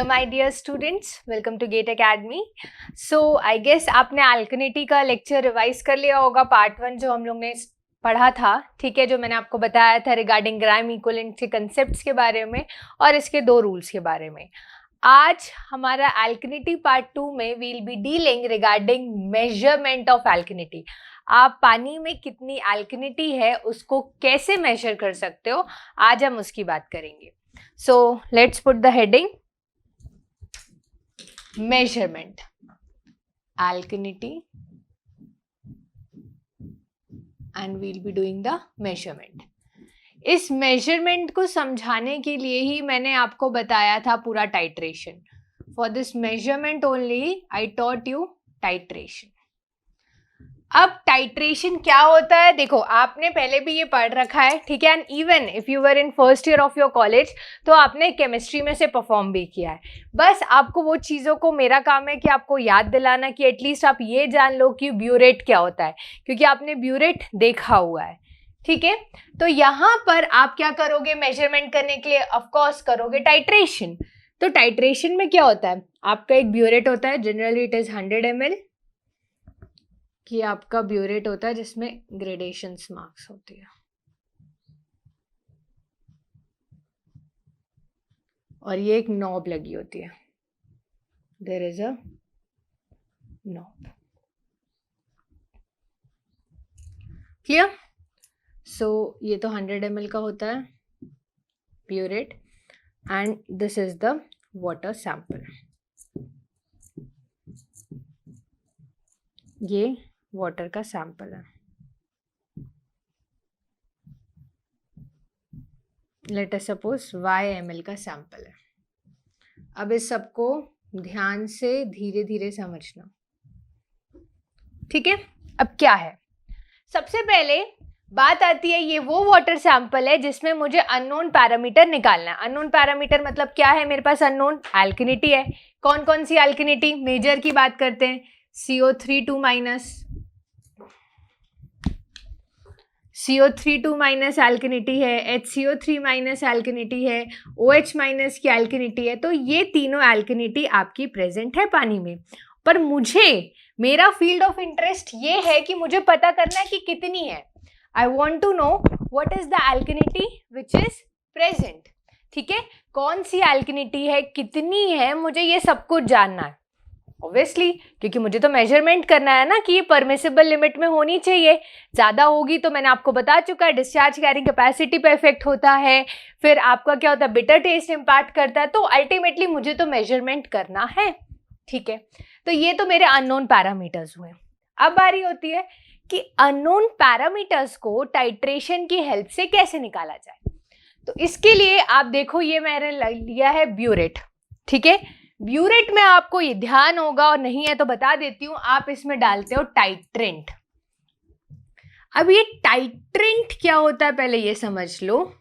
Hello my dear students, welcome to GATE academy. So I guess आपने alkalinity का lecture revise कर लिया होगा, पार्ट 1 जो हम लोग ने पढ़ा था, ठीक है, जो मैंने आपको बताया था रिगार्डिंग ग्राइम इक्विवेलेंट के कंसेप्ट्स के बारे में और इसके 2 रूल्स के बारे में। आज हमारा अल्कनिटी पार्ट 2 में will be dealing regarding measurement of alkalinity. आप पानी में कितनी अल्कनिटी है उसको कैसे मेजर कर सकते हो, आज हम उसकी बात करेंगे। So let's put the heading measurement, alkalinity, and we'll be doing the measurement. इस measurement को समझाने के लिए ही मैंने आपको बताया था पूरा titration. For this measurement only I taught you titration. अब टाइट्रेशन क्या होता है, देखो आपने पहले भी ये पढ़ रखा है, ठीक है, and even if you were in first year of your college तो आपने केमिस्ट्री में से परफॉर्म भी किया है। बस आपको वो चीज़ों को, मेरा काम है कि आपको याद दिलाना कि एटलीस्ट आप ये जान लो कि ब्यूरेट क्या होता है, क्योंकि आपने ब्यूरेट देखा हुआ है, ठीक है। तो यहाँ पर आप क्या करोगे मेजरमेंट करने के लिए, ऑफकोर्स करोगे टाइट्रेशन। तो टाइट्रेशन में क्या होता है, आपका एक ब्यूरेट होता है, जनरली इट इज 100 ml कि आपका ब्यूरेट होता है जिसमें ग्रेडेशंस मार्क्स होती है, और ये एक नॉब लगी होती है, there is a knob. Clear? So ये तो 100 ml का होता है burette, and this is the water sample. ये वाटर का सैंपल है। Let us suppose y ml का सैंपल है। अब इस सबको ध्यान से धीरे धीरे समझना, ठीक है। अब क्या है, सबसे पहले बात आती है, ये वो वाटर सैंपल है जिसमें मुझे अननोन पैरामीटर निकालना है। अननोन पैरामीटर मतलब क्या है, मेरे पास अननोन अल्कनिटी है। कौन कौन सी अल्कनिटी, मेजर की बात करते हैं, CO3 माइनस अल्कनिटी है, HCO3 माइनस अल्कनिटी है, OH माइनस की अल्कनिटी है। तो ये तीनों अल्कनिटी आपकी प्रेजेंट है पानी में, पर मेरा फील्ड ऑफ इंटरेस्ट ये है कि मुझे पता करना है कि कितनी है। I want to know what is the alkalinity which is present, ठीक है, कौन सी अल्कनिटी है, कितनी है, मुझे ये सब कुछ जानना है ऑब्वियसली, क्योंकि मुझे तो मेजरमेंट करना है ना कि ये परमिसिबल लिमिट में होनी चाहिए। ज़्यादा होगी तो मैंने आपको बता चुका है डिस्चार्ज कैरिंग कैपेसिटी पे इफेक्ट होता है, फिर आपका क्या होता है, बिटर टेस्ट इम्पैक्ट करता है। तो अल्टीमेटली मुझे तो मेजरमेंट करना है, ठीक है। तो ये तो मेरे अननोन पैरामीटर्स हुए। अब बारी होती है कि अननोन पैरामीटर्स को टाइट्रेशन की हेल्प से कैसे निकाला जाए। तो इसके लिए आप देखो, ये मैंने लिया है ब्यूरेट, ठीक है। ब्यूरेट में आपको ये ध्यान होगा, और नहीं है तो बता देती हूं, आप इसमें डालते हो टाइट्रेंट। अब ये टाइट्रेंट क्या होता है पहले ये समझ लो।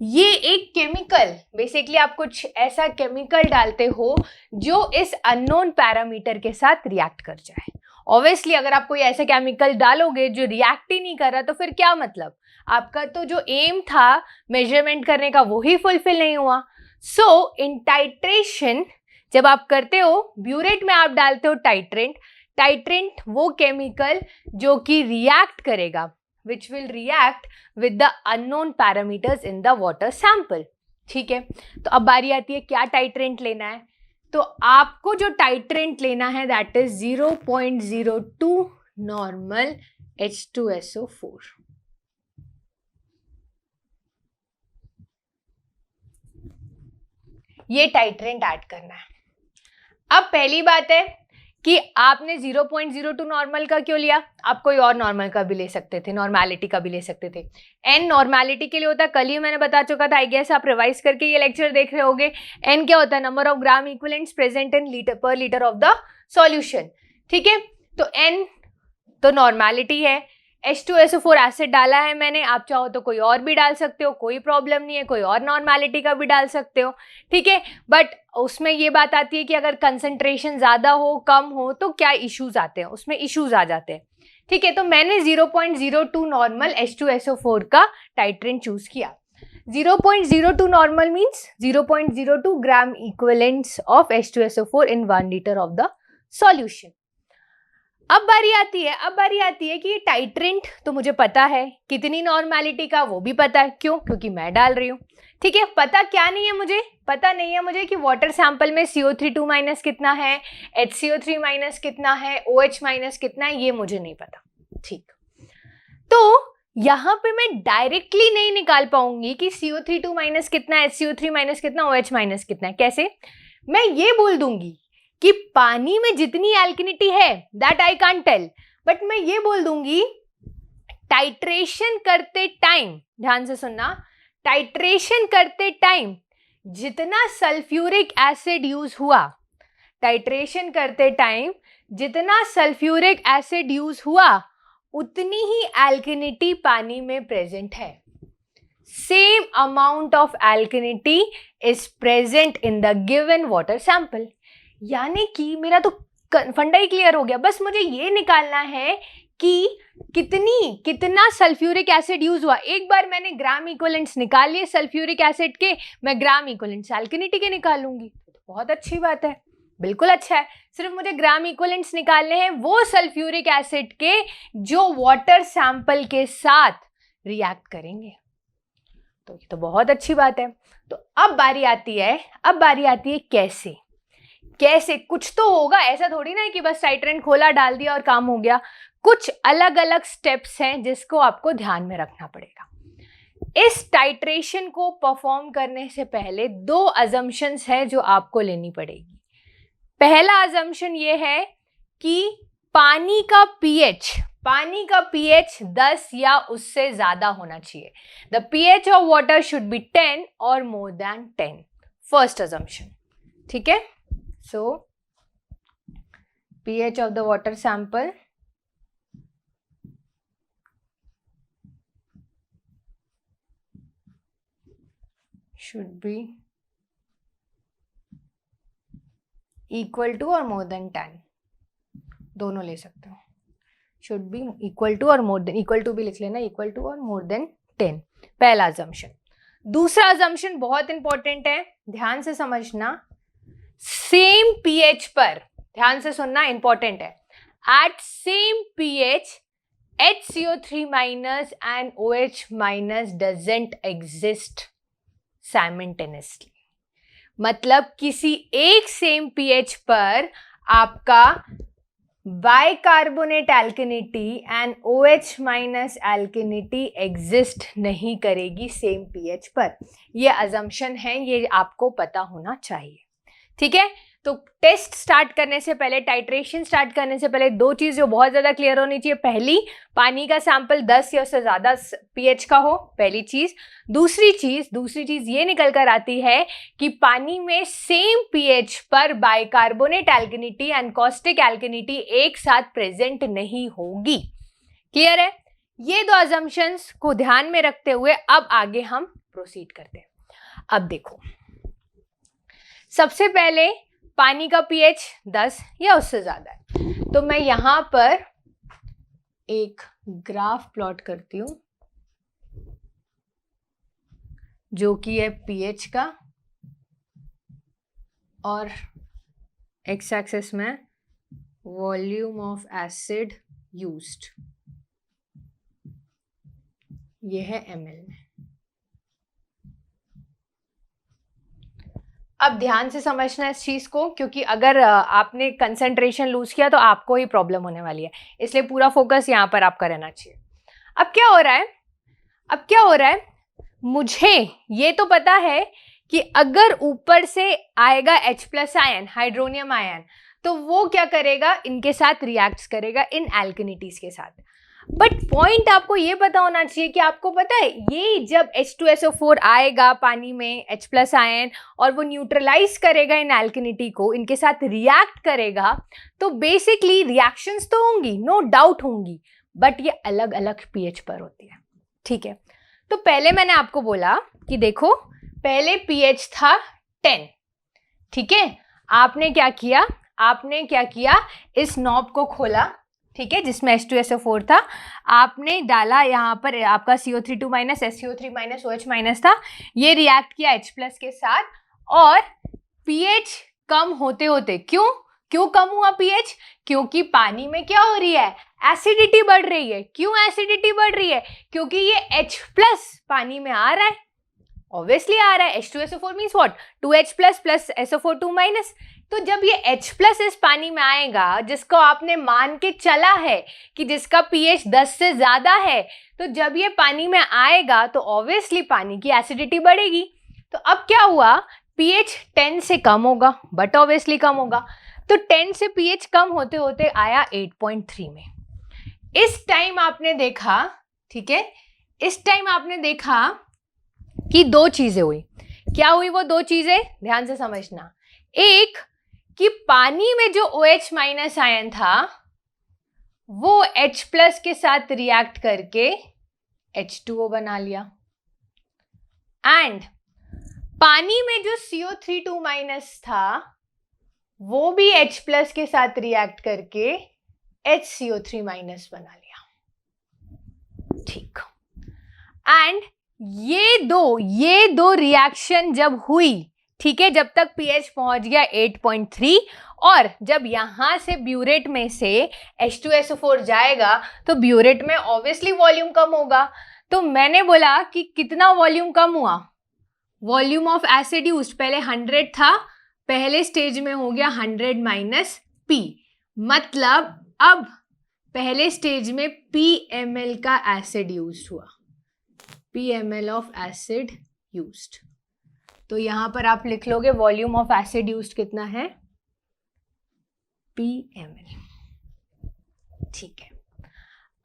ये एक केमिकल, बेसिकली आप कुछ ऐसा केमिकल डालते हो जो इस अननोन पैरामीटर के साथ रिएक्ट कर जाए। ऑब्वियसली अगर आप कोई ऐसा केमिकल डालोगे जो रिएक्ट ही नहीं कर रहा तो फिर क्या मतलब, आपका तो जो एम था मेजरमेंट करने का वो ही फुलफिल नहीं हुआ। सो इन टाइट्रेशन जब आप करते हो, ब्यूरेट में आप डालते हो टाइट्रेंट। टाइट्रेंट वो केमिकल जो कि रिएक्ट करेगा, which will react with the unknown parameters in the water sample, ठीक है। तो अब बारी आती है क्या टाइट्रेंट लेना है। तो आपको जो टाइट्रेंट लेना है दैट इज 0.02 नॉर्मल H2SO4। ये टाइट्रेंट ऐड करना है। अब पहली बात है कि आपने 0.02 नॉर्मल का क्यों लिया, आप कोई और नॉर्मल का भी ले सकते थे, नॉर्मेलिटी का भी ले सकते थे। एन नॉर्मेलिटी के लिए होता है, कल ही मैंने बता चुका था, आई गेस आप रिवाइज करके ये लेक्चर देख रहे होगे। एन क्या होता है, number of gram equivalents present in litre पर लीटर ऑफ द सॉल्यूशन, ठीक है। तो एन तो नॉर्मेलिटी है। H2SO4 एसिड डाला है मैंने, आप चाहो तो कोई और भी डाल सकते हो, कोई प्रॉब्लम नहीं है, कोई और नॉर्मेलिटी का भी डाल सकते हो, ठीक है। बट उसमें ये बात आती है कि अगर कंसंट्रेशन ज़्यादा हो कम हो तो क्या इश्यूज आते हैं, उसमें इश्यूज आ जाते हैं, ठीक है। तो मैंने 0.02 नॉर्मल H2SO4 का टाइट्रेंट चूज किया। 0.02 normal means 0.02 gram equivalents of H2SO4 in 1 liter of the solution. अब बारी आती है कि ये टाइट्रेंट तो मुझे पता है, कितनी नॉर्मेलिटी का वो भी पता है. क्यों? क्योंकि मैं डाल रही हूँ. ठीक है, पता क्या नहीं है मुझे? पता नहीं है मुझे कि वाटर सैंपल में CO3 माइनस कितना है, HCO3 माइनस कितना है, OH माइनस कितना है, ये मुझे नहीं पता. ठीक, तो यहां पे मैं डायरेक्टली नहीं निकाल पाऊंगी कि CO3 माइनस कितना है, HCO3 माइनस कितना, OH माइनस कितना है. कैसे? मैं ये बोल दूंगी कि पानी में जितनी एल्किनिटी है that I can't tell, but मैं ये बोल दूंगी टाइट्रेशन करते टाइम, ध्यान से सुनना, टाइट्रेशन करते टाइम जितना सल्फ्यूरिक एसिड यूज हुआ, टाइट्रेशन करते टाइम जितना सल्फ्यूरिक एसिड यूज हुआ उतनी ही एल्किनिटी पानी में प्रेजेंट है. Same amount of alkalinity is present in the given water sample. यानी कि मेरा तो फंडा ही क्लियर हो गया. बस मुझे ये निकालना है कि कितना सल्फ्यूरिक एसिड यूज हुआ. एक बार मैंने ग्राम इक्विवेलेंट्स निकाल लिए सल्फ्यूरिक एसिड के, मैं ग्राम इक्विवेलेंट्स एल्किनिटी के निकाल लूंगी. तो बहुत अच्छी बात है, बिल्कुल अच्छा है. सिर्फ मुझे ग्राम इक्विवेलेंट्स निकालने हैं वो सल्फ्यूरिक एसिड के जो वाटर सैंपल के साथ रिएक्ट करेंगे. तो ये तो बहुत अच्छी बात है. तो अब बारी आती है कैसे कुछ तो होगा. ऐसा थोड़ी ना है कि बस टाइट्रेंट खोला, डाल दिया और काम हो गया. कुछ अलग अलग स्टेप्स हैं जिसको आपको ध्यान में रखना पड़ेगा. इस टाइट्रेशन को परफॉर्म करने से पहले 2 अजम्पशंस है जो आपको लेनी पड़ेगी. पहला अजम्पशन ये है कि पानी का pH 10 या उससे ज्यादा होना चाहिए. The pH of water should be 10 और मोर देन 10. First assumption. ठीक है, सो pH of the water sample should be equal to or more than 10. दोनों ले सकते हो. should be equal to और more than, equal to भी लिख लेना, equal to और more than 10. पहला assumption. दूसरा assumption बहुत इंपॉर्टेंट है, ध्यान से समझना. सेम pH पर, ध्यान से सुनना, इंपॉर्टेंट है. at same pH HCO3 minus and OH minus doesn't exist simultaneously. मतलब किसी एक सेम pH पर आपका bicarbonate alkalinity and OH minus alkalinity exist नहीं करेगी सेम pH पर. ये अजम्पशन है, ये आपको पता होना चाहिए. ठीक है, तो टेस्ट स्टार्ट करने से पहले, टाइट्रेशन स्टार्ट करने से पहले 2 चीज जो बहुत ज्यादा क्लियर होनी चाहिए. पहली, पानी का सैंपल 10 या उससे ज्यादा pH का हो, पहली चीज. दूसरी चीज ये निकल कर आती है कि पानी में सेम pH पर bicarbonate alkalinity and caustic alkalinity एक साथ प्रेजेंट नहीं होगी. क्लियर है? ये 2 अजम्पशंस को ध्यान में रखते हुए अब आगे हम प्रोसीड करते हैं. अब देखो, सबसे पहले पानी का pH 10 या उससे ज्यादा है, तो मैं यहां पर एक ग्राफ प्लॉट करती हूं जो कि है pH का, और एक्स एक्सिस में वॉल्यूम ऑफ एसिड यूज्ड, ये है ml में. अब ध्यान से समझना इस चीज को, क्योंकि अगर आपने कंसंट्रेशन लूज किया तो आपको ही प्रॉब्लम होने वाली है, इसलिए पूरा फोकस यहां पर आपका रहना चाहिए. अब क्या हो रहा है, मुझे ये तो पता है कि अगर ऊपर से आएगा H+ आयन, हाइड्रोनियम आयन, तो वो क्या करेगा, इनके साथ रिएक्ट करेगा, इन एल्किनिटीज के साथ. बट पॉइंट आपको ये पता होना चाहिए कि आपको पता है ये जब H2SO4 आएगा पानी में, H+ आयन, और वो न्यूट्रलाइज करेगा इन एल्किनिटी को, इनके साथ रिएक्ट करेगा, तो बेसिकली रिएक्शंस तो होंगी, नो डाउट होंगी, बट ये अलग अलग pH पर होती है. ठीक है, तो पहले मैंने आपको बोला कि देखो, पहले pH था 10. ठीक है, आपने क्या किया, इस नॉब को खोला. ठीक है, जिसमें H2SO4 था, आपने डाला यहाँ पर आपका CO3 minus SCO3 minus OH minus था, ये रिएक्ट किया H प्लस के साथ और pH कम होते होते, क्यों कम हुआ pH? क्योंकि पानी में क्या हो रही है, एसिडिटी बढ़ रही है। क्यों एसिडिटी बढ़ रही है? क्योंकि ये H प्लस पानी में आ रहा है, ऑब्वियसली आ रहा है। H2SO4 means what, 2H plus plus SO4 2 minus. तो जब ये H प्लस इस पानी में आएगा, जिसको आपने मान के चला है कि जिसका pH 10 से ज्यादा है, तो जब ये पानी में आएगा तो ऑब्वियसली पानी की एसिडिटी बढ़ेगी। तो अब क्या हुआ, pH 10 से कम होगा, बट ऑब्वियसली कम होगा, तो 10 से pH कम होते होते आया 8.3 में। इस टाइम आपने देखा, ठीक है, इस टाइम आपने देखा कि दो चीजें हुई। क्या हुई वो दो चीजें, ध्यान से समझना। एक कि पानी में जो OH माइनस आयन था वो H प्लस के साथ रिएक्ट करके H2O बना लिया, एंड पानी में जो CO3 2 माइनस था वो भी H प्लस के साथ रिएक्ट करके HCO3 माइनस बना लिया, ठीक। एंड ये दो रिएक्शन जब हुई, ठीक है, जब तक pH पहुंच गया 8.3, और जब यहां से ब्यूरेट में से H2SO4 जाएगा तो ब्यूरेट में ऑब्वियसली वॉल्यूम कम होगा। तो मैंने बोला कि कितना वॉल्यूम कम हुआ, वॉल्यूम ऑफ एसिड यूज्ड पहले 100 था, पहले स्टेज में हो गया 100 माइनस P, मतलब अब पहले स्टेज में P ml का एसिड यूज हुआ, P ml of acid used. तो यहां पर आप लिख लोगे वॉल्यूम ऑफ एसिड यूज्ड कितना है, P ml, ठीक है।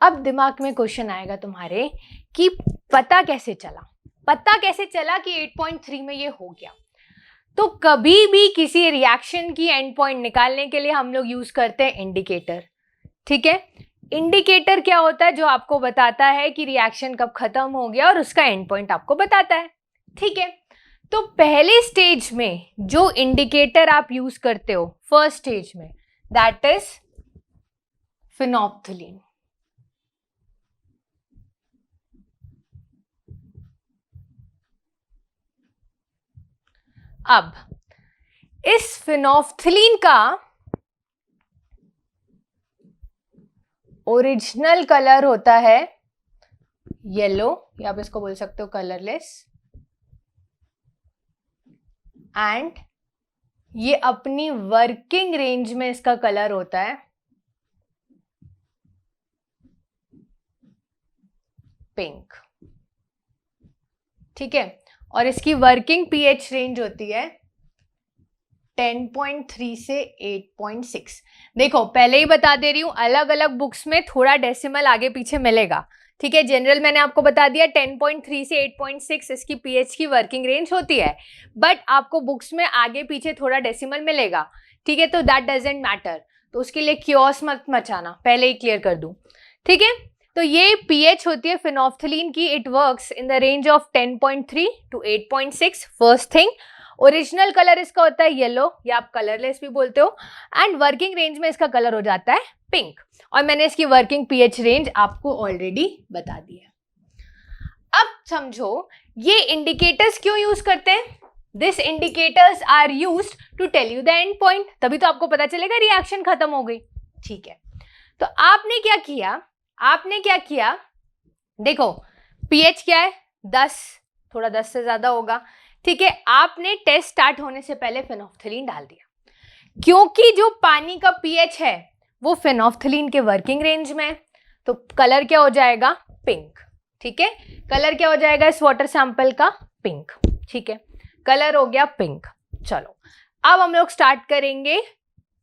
अब दिमाग में क्वेश्चन आएगा तुम्हारे कि पता कैसे चला कि 8.3 में ये हो गया। तो कभी भी किसी रिएक्शन की एंड पॉइंट निकालने के लिए हम लोग यूज करते हैं इंडिकेटर, ठीक है। इंडिकेटर क्या होता है, जो आपको बताता है कि रिएक्शन कब खत्म हो गया और उसका एंड पॉइंट आपको बताता है, ठीक है। तो पहले स्टेज में जो इंडिकेटर आप यूज करते हो फर्स्ट स्टेज में, दैट इज फिनोप्थिलीन। अब इस फिनोप्थिलीन का ओरिजिनल कलर होता है येलो, या आप इसको बोल सकते हो कलरलेस, एंड ये अपनी वर्किंग रेंज में इसका कलर होता है पिंक, ठीक है। और इसकी वर्किंग pH रेंज होती है 10.3 से 8.6। देखो पहले ही बता दे रही हूं, अलग अलग बुक्स में थोड़ा डेसिमल आगे पीछे मिलेगा, ठीक है। जनरल मैंने आपको बता दिया 10.3 से 8.6 इसकी pH की वर्किंग रेंज होती है, बट आपको बुक्स में आगे पीछे थोड़ा डेसिमल मिलेगा, ठीक है। तो दैट डजंट मैटर, तो उसके लिए क्योस मत मचाना, पहले ही क्लियर कर दूं, ठीक है। तो ये pH होती है फिनोप्थिलीन की, it works in the range of 10.3 to 8.6। First thing, original colour इसका होता है येलो, या आप कलरलेस भी बोलते हो, एंड वर्किंग रेंज में इसका कलर हो जाता है पिंक, और मैंने इसकी वर्किंग pH रेंज आपको ऑलरेडी बता दी है। अब समझो ये इंडिकेटर्स क्यों यूज करते हैं, this indicators are used to tell you the end point, तभी तो आपको पता चलेगा रिएक्शन खत्म हो गई, ठीक है। तो आपने क्या किया, देखो pH क्या है 10, थोड़ा 10 से ज्यादा होगा, ठीक है। आपने टेस्ट स्टार्ट होने से पहले फिनोप्थिलीन डाल दिया, क्योंकि जो पानी का pH है वो फिनोप्थिलीन के वर्किंग रेंज में है, तो कलर क्या हो जाएगा पिंक, ठीक है। कलर क्या हो जाएगा इस वाटर सैंपल का पिंक, ठीक है, कलर हो गया पिंक। चलो अब हम लोग स्टार्ट करेंगे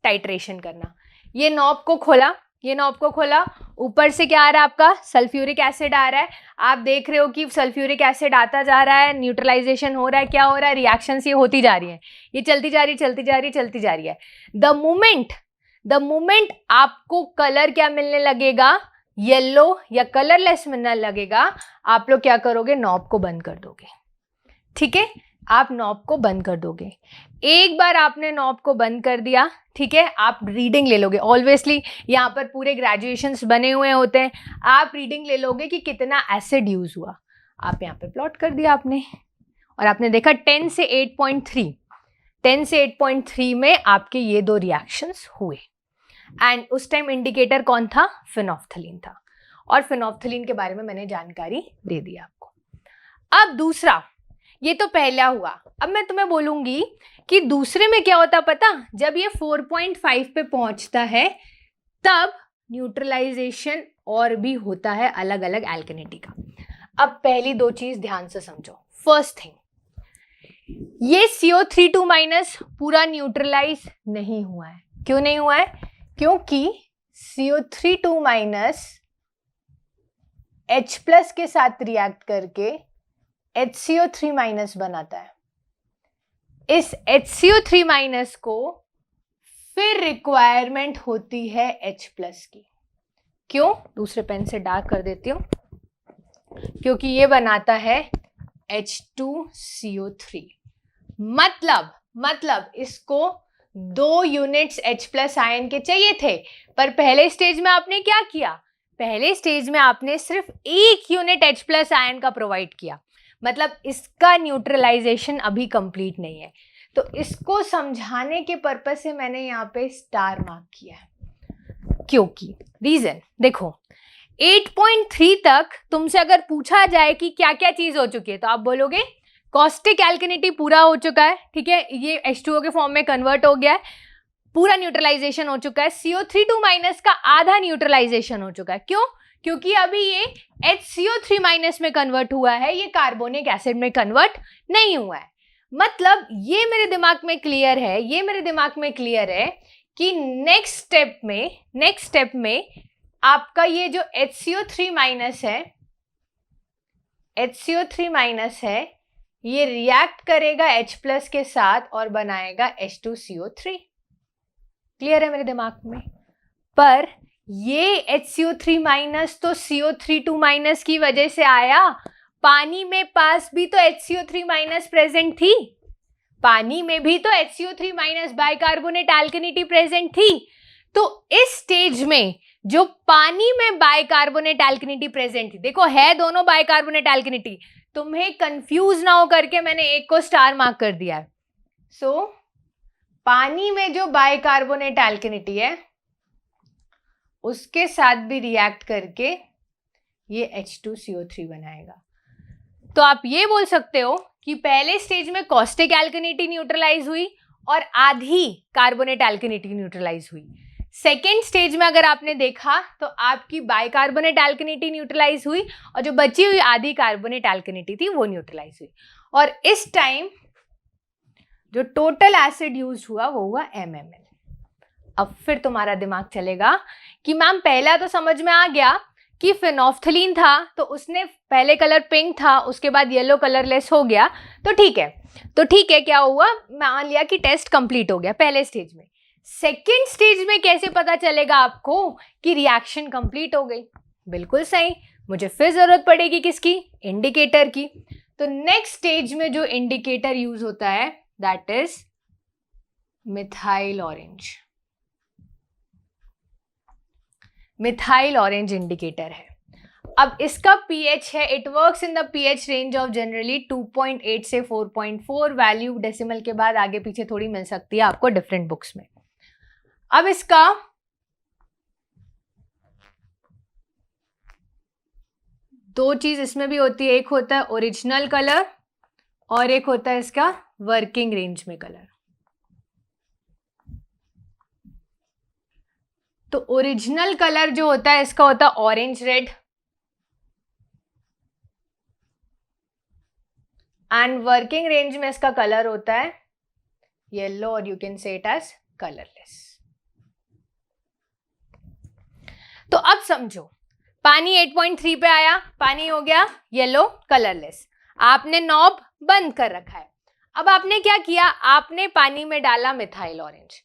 टाइट्रेशन करना। ये नॉब को खोला, ऊपर से क्या आ रहा है आपका सल्फ्यूरिक एसिड आ रहा है, आप देख रहे हो कि सल्फ्यूरिक एसिड आता जा रहा है, न्यूट्रलाइजेशन हो रहा है, क्या हो रहा है, रिएक्शंस ये होती जा रही है, ये चलती जा रही है। द मोमेंट आपको कलर क्या मिलने लगेगा, येलो या कलरलेस मिलने लगेगा, आप लोग क्या करोगे, नॉब को बंद कर दोगे, ठीक है। आप नॉब को बंद कर दोगे। एक बार आपने नॉब को बंद कर दिया, ठीक है, आप रीडिंग ले लोगे। ऑब्वियसली यहाँ पर पूरे ग्रेजुएशंस बने हुए होते हैं, आप रीडिंग ले लोगे कि कितना एसिड यूज हुआ। आप यहाँ पे प्लॉट कर दिया आपने, और आपने देखा 10 से 8.3, 10 से 8.3 में आपके ये दो रिएक्शंस हुए। एंड उस टाइम इंडिकेटर कौन था? फिनोफ्थलीन था। और फिनोफ्थलीन के बारे में मैंने जानकारी दे दी आपको। अब दूसरा, ये तो पहला हुआ। अब मैं तुम्हें बोलूंगी कि दूसरे में क्या होता पता? जब ये 4.5 पे पहुंचता है तब न्यूट्रलाइजेशन और भी होता है अलग अलग एल्केनिटी का। अब पहली दो चीज ध्यान से समझो। फर्स्ट थिंग, ये CO3 पूरा न्यूट्रलाइज नहीं हुआ है। क्यों नहीं हुआ है? क्योंकि CO3 H+ के साथ रिएक्ट करके HCO3 बनाता है। इस HCO3 को फिर रिक्वायरमेंट होती है H+ की। क्यों? दूसरे पेन से डार्क कर देती हूं। क्योंकि ये बनाता है H2CO3। मतलब इसको 2 यूनिट्स H+ आयन के चाहिए थे, पर पहले स्टेज में आपने क्या किया? पहले स्टेज में आपने सिर्फ 1 यूनिट H+ आयन का प्रोवाइड किया। मतलब इसका न्यूट्रलाइजेशन अभी कंप्लीट नहीं है। तो इसको समझाने के पर्पस से मैंने यहाँ पे स्टार मार्क किया है। क्योंकि रीजन देखो, 8.3 तक तुमसे अगर पूछा जाए कि क्या क्या चीज हो चुकी है, तो आप बोलोगे कॉस्टिक एल्केनिटी पूरा हो चुका है, ठीक है, ये H2O के फॉर्म में कन्वर्ट हो गया है, पूरा न्यूट्रलाइजेशन हो चुका है। CO3 का आधा न्यूट्रलाइजेशन हो चुका है। क्यों? क्योंकि अभी ये HCO3 में कन्वर्ट हुआ है, ये कार्बोनिक एसिड में कन्वर्ट नहीं हुआ है। मतलब ये मेरे दिमाग में क्लियर है, कि नेक्स्ट स्टेप में आपका ये जो HCO3 है, ये रिएक्ट करेगा H+ के साथ और बनाएगा H2CO3। क्लियर है मेरे दिमाग में? पर ये HCO3 तो CO3 की वजह से आया। पानी में पास भी तो HCO3 प्रेजेंट थी, पानी में भी तो HCO3 बाइकार्बोनेट एल्केनिटी प्रेजेंट थी। तो इस स्टेज में जो पानी में बाइकार्बोनेट एल्केनिटी प्रेजेंट थी, देखो है दोनों बाइकार्बोनेट एल्केनिटी, तुम्हें कंफ्यूज ना हो करके मैंने एक को स्टार मार्क कर दिया है। सो पानी में जो बाइकार्बोनेट एल्केनिटी है उसके साथ भी रिएक्ट करके ये H2CO3 बनाएगा। तो आप ये बोल सकते हो कि पहले स्टेज में कॉस्टिक एल्केनिटी न्यूट्रलाइज हुई और आधी कार्बोनेट एल्केनिटी न्यूट्रलाइज हुई। सेकेंड स्टेज में अगर आपने देखा तो आपकी बाइकार्बोनेट एल्केनिटी न्यूट्रलाइज हुई और जो बची हुई आधी कार्बोनेट एल्केनिटी थी वो न्यूट्रलाइज हुई। और इस टाइम जो टोटल एसिड यूज हुआ वो हुआ MmL। अब फिर तुम्हारा दिमाग चलेगा कि मैम पहला तो समझ में आ गया कि फिनोफ्थलीन था, तो उसने पहले कलर पिंक था, उसके बाद येलो कलरलेस हो गया, तो ठीक है, क्या हुआ, मान लिया कि टेस्ट कंप्लीट हो गया पहले स्टेज में। सेकेंड स्टेज में कैसे पता चलेगा आपको कि रिएक्शन कंप्लीट हो गई? बिल्कुल सही, मुझे फिर जरूरत पड़ेगी किसकी? इंडिकेटर की। तो नेक्स्ट स्टेज में जो इंडिकेटर यूज होता है that is methyl orange indicator है। अब इसका pH है, it works in the pH range of generally 2.8 से 4.4। वैल्यू डेसिमल के बाद आगे पीछे थोड़ी मिल सकती है आपको डिफरेंट बुक्स में। अब इसका दो चीज इसमें भी होती है, एक होता है ओरिजिनल कलर और एक होता है इसका वर्किंग रेंज में कलर। तो ओरिजिनल कलर जो होता है इसका होता है orange red, and working range में इसका कलर होता है येलो, और you can say it as colourless. तो अब समझो, पानी 8.3 पे आया, पानी हो गया येलो कलरलेस, आपने नॉब बंद कर रखा है। अब आपने क्या किया? आपने पानी में डाला मिथाइल ऑरेंज,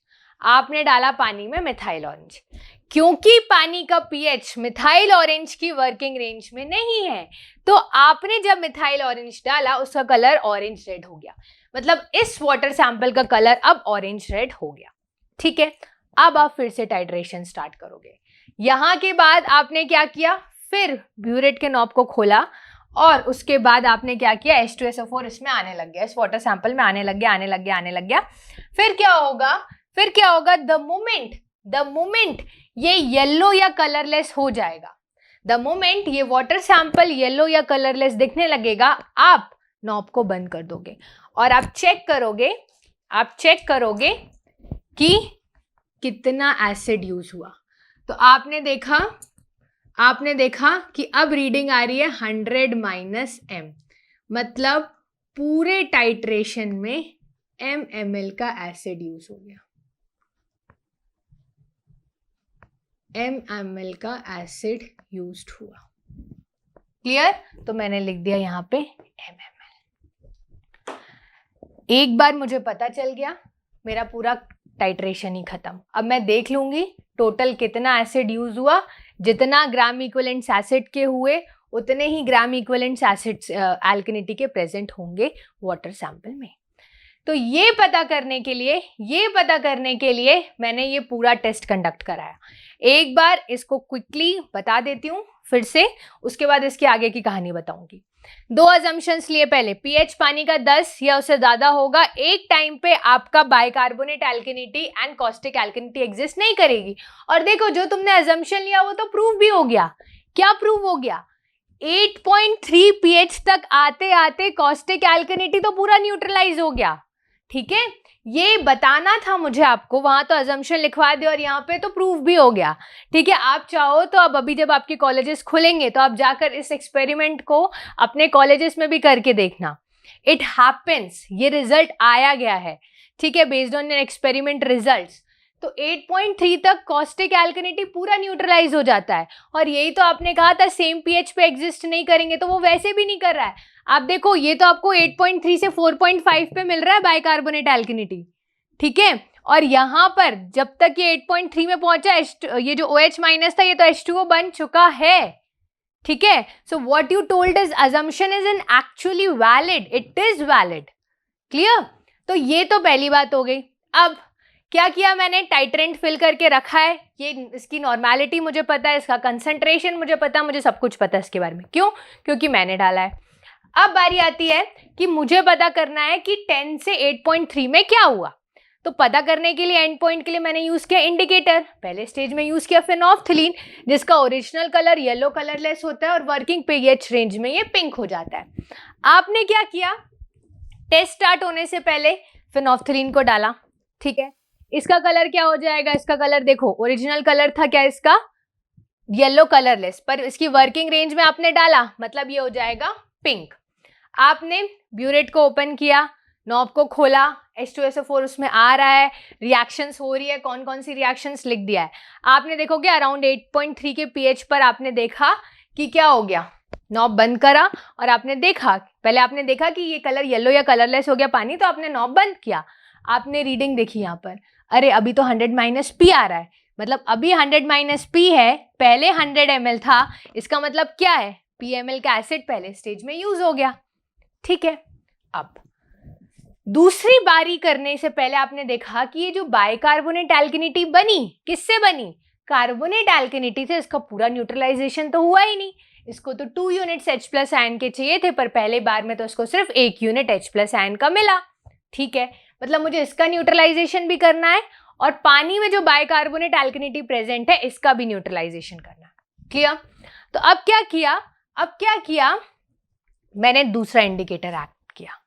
क्योंकि पानी का पीएच मिथाइल ऑरेंज की वर्किंग रेंज में नहीं है, तो आपने जब मिथाइल ऑरेंज डाला उसका कलर ऑरेंज रेड हो गया, मतलब इस वाटर सैंपल का कलर अब ऑरेंज रेड हो गया। ठीक है, अब आप फिर से टाइट्रेशन स्टार्ट करोगे। यहां के बाद आपने क्या किया, फिर ब्यूरेट के नॉब को खोला और उसके बाद आपने क्या किया, H2SO4 इसमें आने लग गया, इस वाटर सैंपल में आने लग गया। फिर क्या होगा, द मोमेंट ये येलो या कलरलेस हो जाएगा, द मोमेंट ये वाटर सैंपल येलो या कलरलेस दिखने लगेगा, आप नॉब को बंद कर दोगे और आप चेक करोगे कि कितना एसिड यूज हुआ। तो आपने देखा कि अब रीडिंग आ रही है 100 - m, मतलब पूरे टाइट्रेशन में ml का एसिड यूज हो गया, ml का एसिड यूज्ड हुआ। क्लियर? तो मैंने लिख दिया यहां पे mml। एक बार मुझे पता चल गया, मेरा पूरा टाइट्रेशन ही खत्म। अब मैं देख लूंगी टोटल कितना एसिड यूज हुआ, जितना ग्राम इक्विवेलेंट्स एसिड के हुए उतने ही ग्राम इक्विवेलेंट्स एसिड्स एल्कनिटी के प्रेजेंट होंगे वाटर सैंपल में। तो ये पता करने के लिए मैंने ये पूरा टेस्ट कंडक्ट कराया। एक बार इसको क्विकली बता देती हूँ फिर से, उसके बाद इसके आगे की कहानी बताऊंगी। 2 अजम्पशंस लिए, पहले पीएच पानी का 10 या उससे ज्यादा होगा, एक टाइम पे आपका बाइकार्बोनेट एल्कनिटी एंड कॉस्टिक एल्कनिटी एग्जिस्ट नहीं करेगी। और देखो जो तुमने अजम्पशन लिया वो तो प्रूव भी हो गया। क्या प्रूव हो गया? 8.3 पीएच तक आते आते कॉस्टिक एल्कनिटी तो पूरा न्यूट्रलाइज हो गया। ठीक है, ये बताना था मुझे आपको, वहां तो अजम्पशन लिखवा दे और यहाँ पे तो प्रूफ भी हो गया। ठीक है, आप चाहो तो अब अभी जब आपके कॉलेजेस खुलेंगे तो आप जाकर इस एक्सपेरिमेंट को अपने कॉलेजेस में भी करके देखना। इट हैपेंस, ये रिजल्ट आया गया है। ठीक है, बेस्ड ऑन एक्सपेरिमेंट रिजल्ट्स। तो 8.3 तक कॉस्टिक एल्कनिटी पूरा न्यूट्रलाइज हो जाता है। और यही तो आपने कहा था सेम पीएच पे एग्जिस्ट नहीं करेंगे, तो वो वैसे भी नहीं कर रहा है। आप देखो ये तो आपको 8.3 से 4.5 पे मिल रहा है बाइकार्बोनेट एल्कनिटी। ठीक है, और यहां पर जब तक ये 8.3 में पहुंचा, ये जो OH माइनस था ये तो H2O बन चुका है। ठीक है, so what you told is assumption is in actually valid, it is valid. Clear? तो ये तो पहली बात हो गई। अब क्या किया मैंने, टाइट्रेंट फिल करके रखा है, ये इसकी नॉर्मेलिटी मुझे पता है, इसका कंसंट्रेशन मुझे पता है, मुझे सब कुछ पता है इसके बारे में। क्यों? क्योंकि मैंने डाला है। अब बारी आती है कि मुझे पता करना है कि 10 से 8.3 में क्या हुआ। तो पता करने के लिए एंड पॉइंट के लिए मैंने यूज किया इंडिकेटर। पहले स्टेज में यूज किया फिनोल्फ्थलीन, जिसका ओरिजिनल कलर येलो कलरलेस होता है और वर्किंग पीएच रेंज में ये पिंक हो जाता है। आपने क्या किया, टेस्ट स्टार्ट होने से पहले फिनोल्फ्थलीन को डाला। ठीक है, इसका कलर क्या हो जाएगा, इसका कलर देखो, ओरिजिनल कलर था क्या इसका, येलो कलरलेस, पर इसकी वर्किंग रेंज में आपने डाला, मतलब ये हो जाएगा पिंक। आपने ब्यूरेट को ओपन किया, नॉब को खोला, H2SO4 उसमें आ रहा है, रिएक्शंस हो रही है, कौन कौन सी रिएक्शंस लिख दिया है। आपने देखोगे अराउंड 8.3 के पीएच पर आपने देखा कि क्या हो गया, नॉब बंद करा और आपने देखा, पहले आपने देखा कि ये कलर येलो या कलरलेस हो गया पानी, तो आपने नॉब बंद किया। आपने रीडिंग देखी यहाँ पर, अरे अभी तो 100 - p आ रहा है, मतलब अभी 100 - p है, पहले 100 ml था, इसका मतलब क्या है, PML का एसिड पहले स्टेज में यूज हो गया। ठीक है, अब दूसरी बारी करने से पहले आपने देखा कि ये जो बाइकार्बोनेट एल्कनिटी बनी, किससे बनी, कार्बोनेट एल्कनिटी से। इसका पूरा न्यूट्रलाइजेशन तो हुआ ही नहीं, इसको तो 2 यूनिट्स H+ आयन के चाहिए थे, पर पहले बार में तो इसको सिर्फ 1 यूनिट H+ आयन का मिला। ठीक है, मतलब मुझे इसका न्यूट्रलाइजेशन भी करना है और पानी में जो बाइकार्बोनेट एल्कनिटी प्रेजेंट है इसका भी न्यूट्रलाइजेशन करना है। क्लियर? तो अब क्या किया, मैंने दूसरा इंडिकेटर ऐड किया।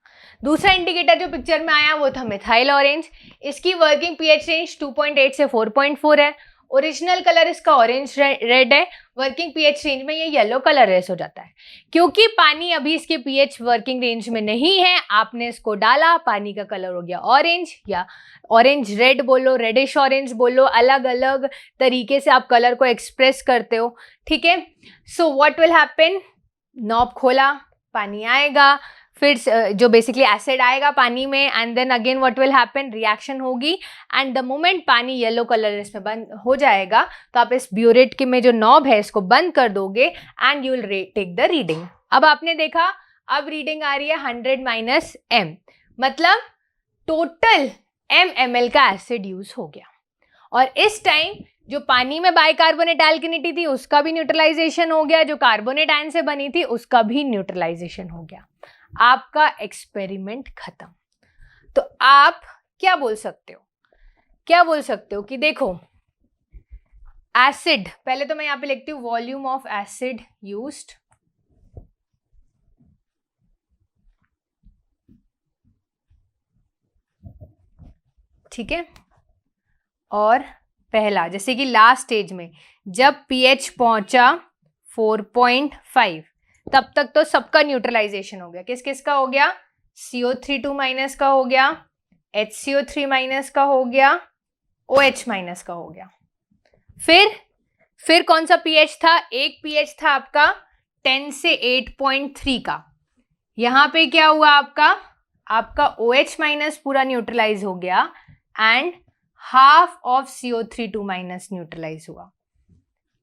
दूसरा इंडिकेटर जो पिक्चर में आया वो था मिथाइल ऑरेंज। इसकी वर्किंग पीएच रेंज 2.8 से 4.4 है, ओरिजिनल कलर इसका ऑरेंज रेड है, वर्किंग पीएच रेंज में ये येलो कलर रेस हो जाता है। क्योंकि पानी अभी इसके पीएच वर्किंग रेंज में नहीं है, आपने इसको डाला, पानी का कलर हो गया ऑरेंज, या ऑरेंज रेड बोलो, रेडिश ऑरेंज बोलो, अलग अलग तरीके से आप कलर को एक्सप्रेस करते हो। ठीक है, so what will happen, knob खोला, पानी आएगा, फिर जो बेसिकली एसिड आएगा पानी में, and then again what will happen, reaction होगी, एंड द मोमेंट पानी येलो कलर इसमें बंद हो जाएगा तो आप इस ब्यूरेट के में जो नॉब है इसको बंद कर दोगे and you will take the reading. अब आपने देखा, अब रीडिंग आ रही है 100 माइनस m, मतलब टोटल ml का एसिड यूज हो गया। और इस टाइम जो पानी में बाइकार्बोनेट एल्केनिटी थी उसका भी न्यूट्रलाइजेशन हो गया, जो कार्बोनेट आयन से बनी थी उसका भी न्यूट्रलाइजेशन हो गया। आपका एक्सपेरिमेंट खत्म। तो आप क्या बोल सकते हो, क्या बोल सकते हो कि देखो एसिड, पहले तो मैं यहां पे लिखती हूं वॉल्यूम ऑफ एसिड यूज्ड, ठीक है, और पहला जैसे कि लास्ट स्टेज में जब pH पहुंचा 4.5 तब तक तो सबका न्यूट्रलाइजेशन हो गया। किस किस का हो गया, CO3 माइनस का हो गया, HCO3 माइनस का हो गया, OH माइनस का हो गया। फिर कौन सा pH था, एक pH था आपका 10 से 8.3 का, यहां पे क्या हुआ आपका OH माइनस पूरा न्यूट्रलाइज हो गया and half of CO3 minus neutralize हुआ।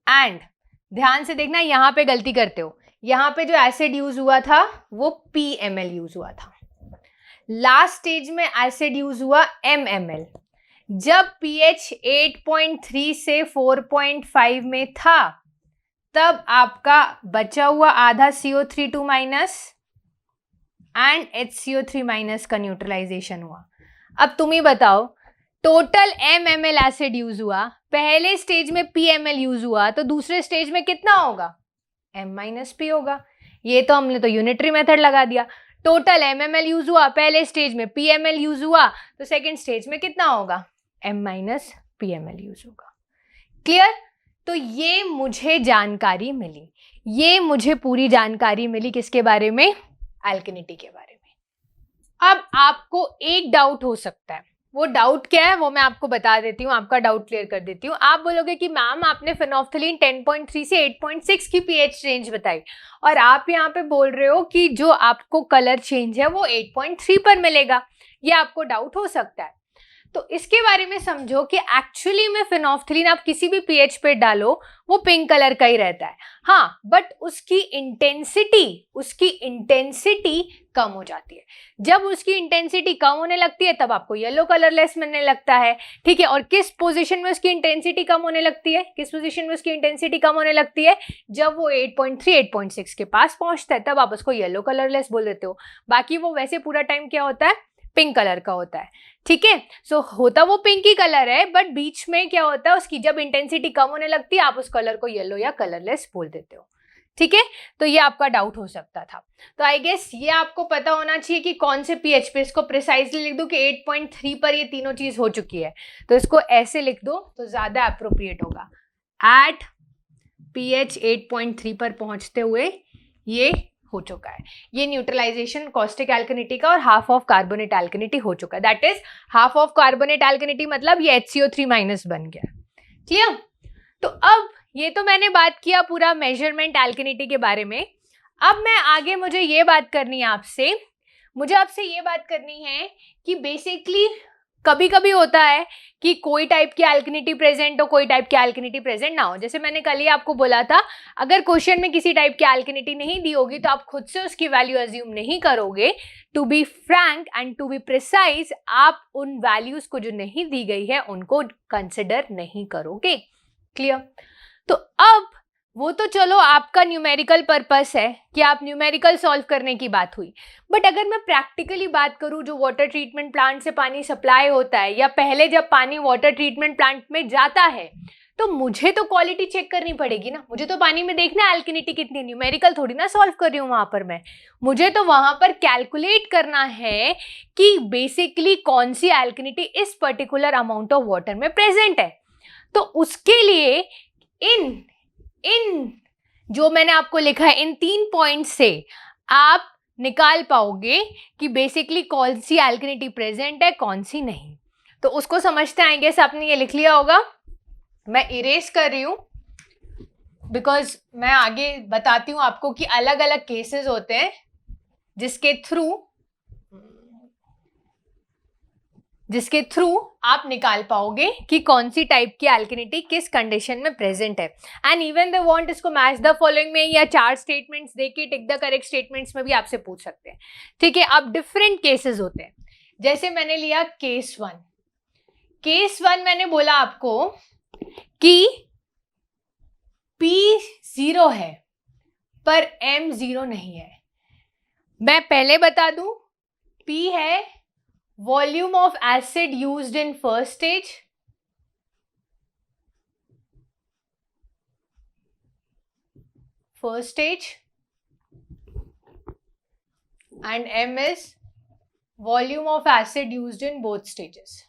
एंड ध्यान से देखना, यहां पे गलती करते हो, यहां पे जो एसिड यूज हुआ था वो PMl यूज हुआ था, लास्ट स्टेज में एसिड यूज हुआ MMl। जब pH 8.3 से 4.5 में था तब आपका बचा हुआ आधा CO3 minus and HCO3 minus का न्यूट्रलाइजेशन हुआ। अब तुम ही बताओ, टोटल MMl एसिड यूज हुआ, पहले स्टेज में PMl यूज हुआ, तो दूसरे स्टेज में कितना होगा, M माइनस P होगा। ये तो हमने तो यूनिटरी मेथड लगा दिया। टोटल MMl यूज हुआ, पहले स्टेज में PMl यूज हुआ, तो सेकेंड स्टेज में कितना होगा, M माइनस PMl यूज होगा। क्लियर? तो ये मुझे जानकारी मिली, ये मुझे पूरी जानकारी मिली किसके बारे में, एल्केनिटी के बारे में। अब आपको एक डाउट हो सकता है, वो डाउट क्या है वो मैं आपको बता देती हूँ, आपका डाउट क्लियर कर देती हूँ। आप बोलोगे कि मैम आपने फेनोल्फथालीन 10.3 से 8.6 की pH रेंज बताई और आप यहाँ पे बोल रहे हो कि जो आपको कलर चेंज है वो 8.3 पर मिलेगा, ये आपको डाउट हो सकता है। तो इसके बारे में समझो कि एक्चुअली में फेनोल्फथालीन आप किसी भी pH पे डालो वो पिंक कलर का ही रहता है, हाँ, बट उसकी इंटेंसिटी कम हो जाती है। जब उसकी इंटेंसिटी कम होने लगती है तब आपको येलो कलरलेस मिलने लगता है, ठीक है। और किस पोजीशन में उसकी इंटेंसिटी कम होने लगती है, किस पोजीशन में उसकी इंटेंसिटी कम होने लगती है, जब वो 8.3 8.6 के पास पहुंचता है तब आप उसको येलो कलरलेस बोल देते हो। बाकी वो वैसे पूरा टाइम क्या होता है, पिंक कलर का होता है, ठीक है। सो होता वो पिंक ही कलर है, बट बीच में क्या होता है, उसकी जब इंटेंसिटी कम होने लगती है आप उस कलर को येलो या कलरलेस बोल देते हो, ठीक है। तो ये आपका डाउट हो सकता था। तो आई गेस ये आपको पता होना चाहिए कि कौन से pH पे, इसको प्रिसाइजली लिख दो कि 8.3 पर ये तीनों चीज हो चुकी है, तो इसको ऐसे लिख दो तो ज्यादा अप्रोप्रिएट होगा। एट pH 8.3 पर पहुंचते हुए ये हो चुका है, ये न्यूट्रलाइजेशन कॉस्टिक एल्केनिटी का और हाफ ऑफ कार्बोनेट एल्केनिटी हो चुका है। That is half of carbonate alkalinity मतलब ये HCO3 माइनस बन गया। क्लियर? तो अब ये तो मैंने बात किया पूरा मेजरमेंट एल्केनिटी के बारे में। अब मैं आगे मुझे ये बात करनी है आपसे, मुझे आपसे ये बात करनी है कि बेसिकली कभी कभी होता है कि कोई टाइप की एल्केनिटी प्रेजेंट हो, कोई टाइप की एल्केनिटी प्रेजेंट ना हो। जैसे मैंने कल ही आपको बोला था, अगर क्वेश्चन में किसी टाइप की एल्केनिटी नहीं दी होगी तो आप खुद से उसकी वैल्यू अज्यूम नहीं करोगे। To be frank and to be precise, आप उन वैल्यूज को जो नहीं दी गई है उनको कंसिडर नहीं करोगे। क्लियर? तो अब वो तो चलो आपका न्यूमेरिकल पर्पस है कि आप न्यूमेरिकल सॉल्व करने की बात हुई, बट अगर मैं प्रैक्टिकली बात करूं, जो वाटर ट्रीटमेंट प्लांट से पानी सप्लाई होता है या पहले जब पानी वाटर ट्रीटमेंट प्लांट में जाता है तो मुझे तो क्वालिटी चेक करनी पड़ेगी ना। मुझे तो पानी में देखना एल्केनिटी कितनी, न्यूमेरिकल थोड़ी ना सॉल्व कर रही हूँ वहां पर मैं, मुझे तो वहां पर कैलकुलेट करना है कि बेसिकली कौन सी एल्केनिटी इस पर्टिकुलर अमाउंट ऑफ वाटर में प्रेजेंट है। तो उसके लिए इन जो मैंने आपको लिखा है, इन 3 पॉइंट्स से आप निकाल पाओगे कि बेसिकली कौन सी एल्केनिटी प्रेजेंट है, कौन सी नहीं। तो उसको समझते आएंगे। आपने ये लिख लिया होगा, मैं इरेज कर रही हूं बिकॉज मैं आगे बताती हूं आपको कि अलग अलग केसेस होते हैं जिसके थ्रू आप निकाल पाओगे कि कौन सी टाइप की एल्केनिटी किस कंडीशन में प्रेजेंट है। एंड इवन दे वांट इसको मैच द फॉलोइंग में या 4 स्टेटमेंट्स देके टिक द करेक्ट स्टेटमेंट्स में भी आपसे पूछ सकते हैं। ठीक है, अब डिफरेंट केसेस होते हैं। जैसे मैंने लिया केस 1 मैंने बोला आपको कि P 0 है पर M 0 नहीं है। मैं पहले बता दूं, P है volume of acid used in first stage, and M is volume of acid used in both stages.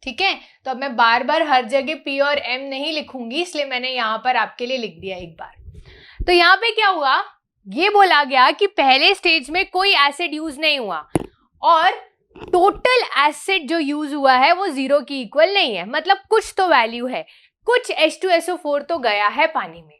ठीक है, तो अब मैं बार बार हर जगह P और M नहीं लिखूंगी, इसलिए मैंने यहां पर आपके लिए लिख दिया एक बार। तो यहां पे क्या हुआ, ये बोला गया कि पहले स्टेज में कोई एसिड यूज नहीं हुआ और टोटल एसिड जो यूज हुआ है वो 0 की इक्वल नहीं है, मतलब कुछ तो वैल्यू है, कुछ H2SO4 तो गया है पानी में।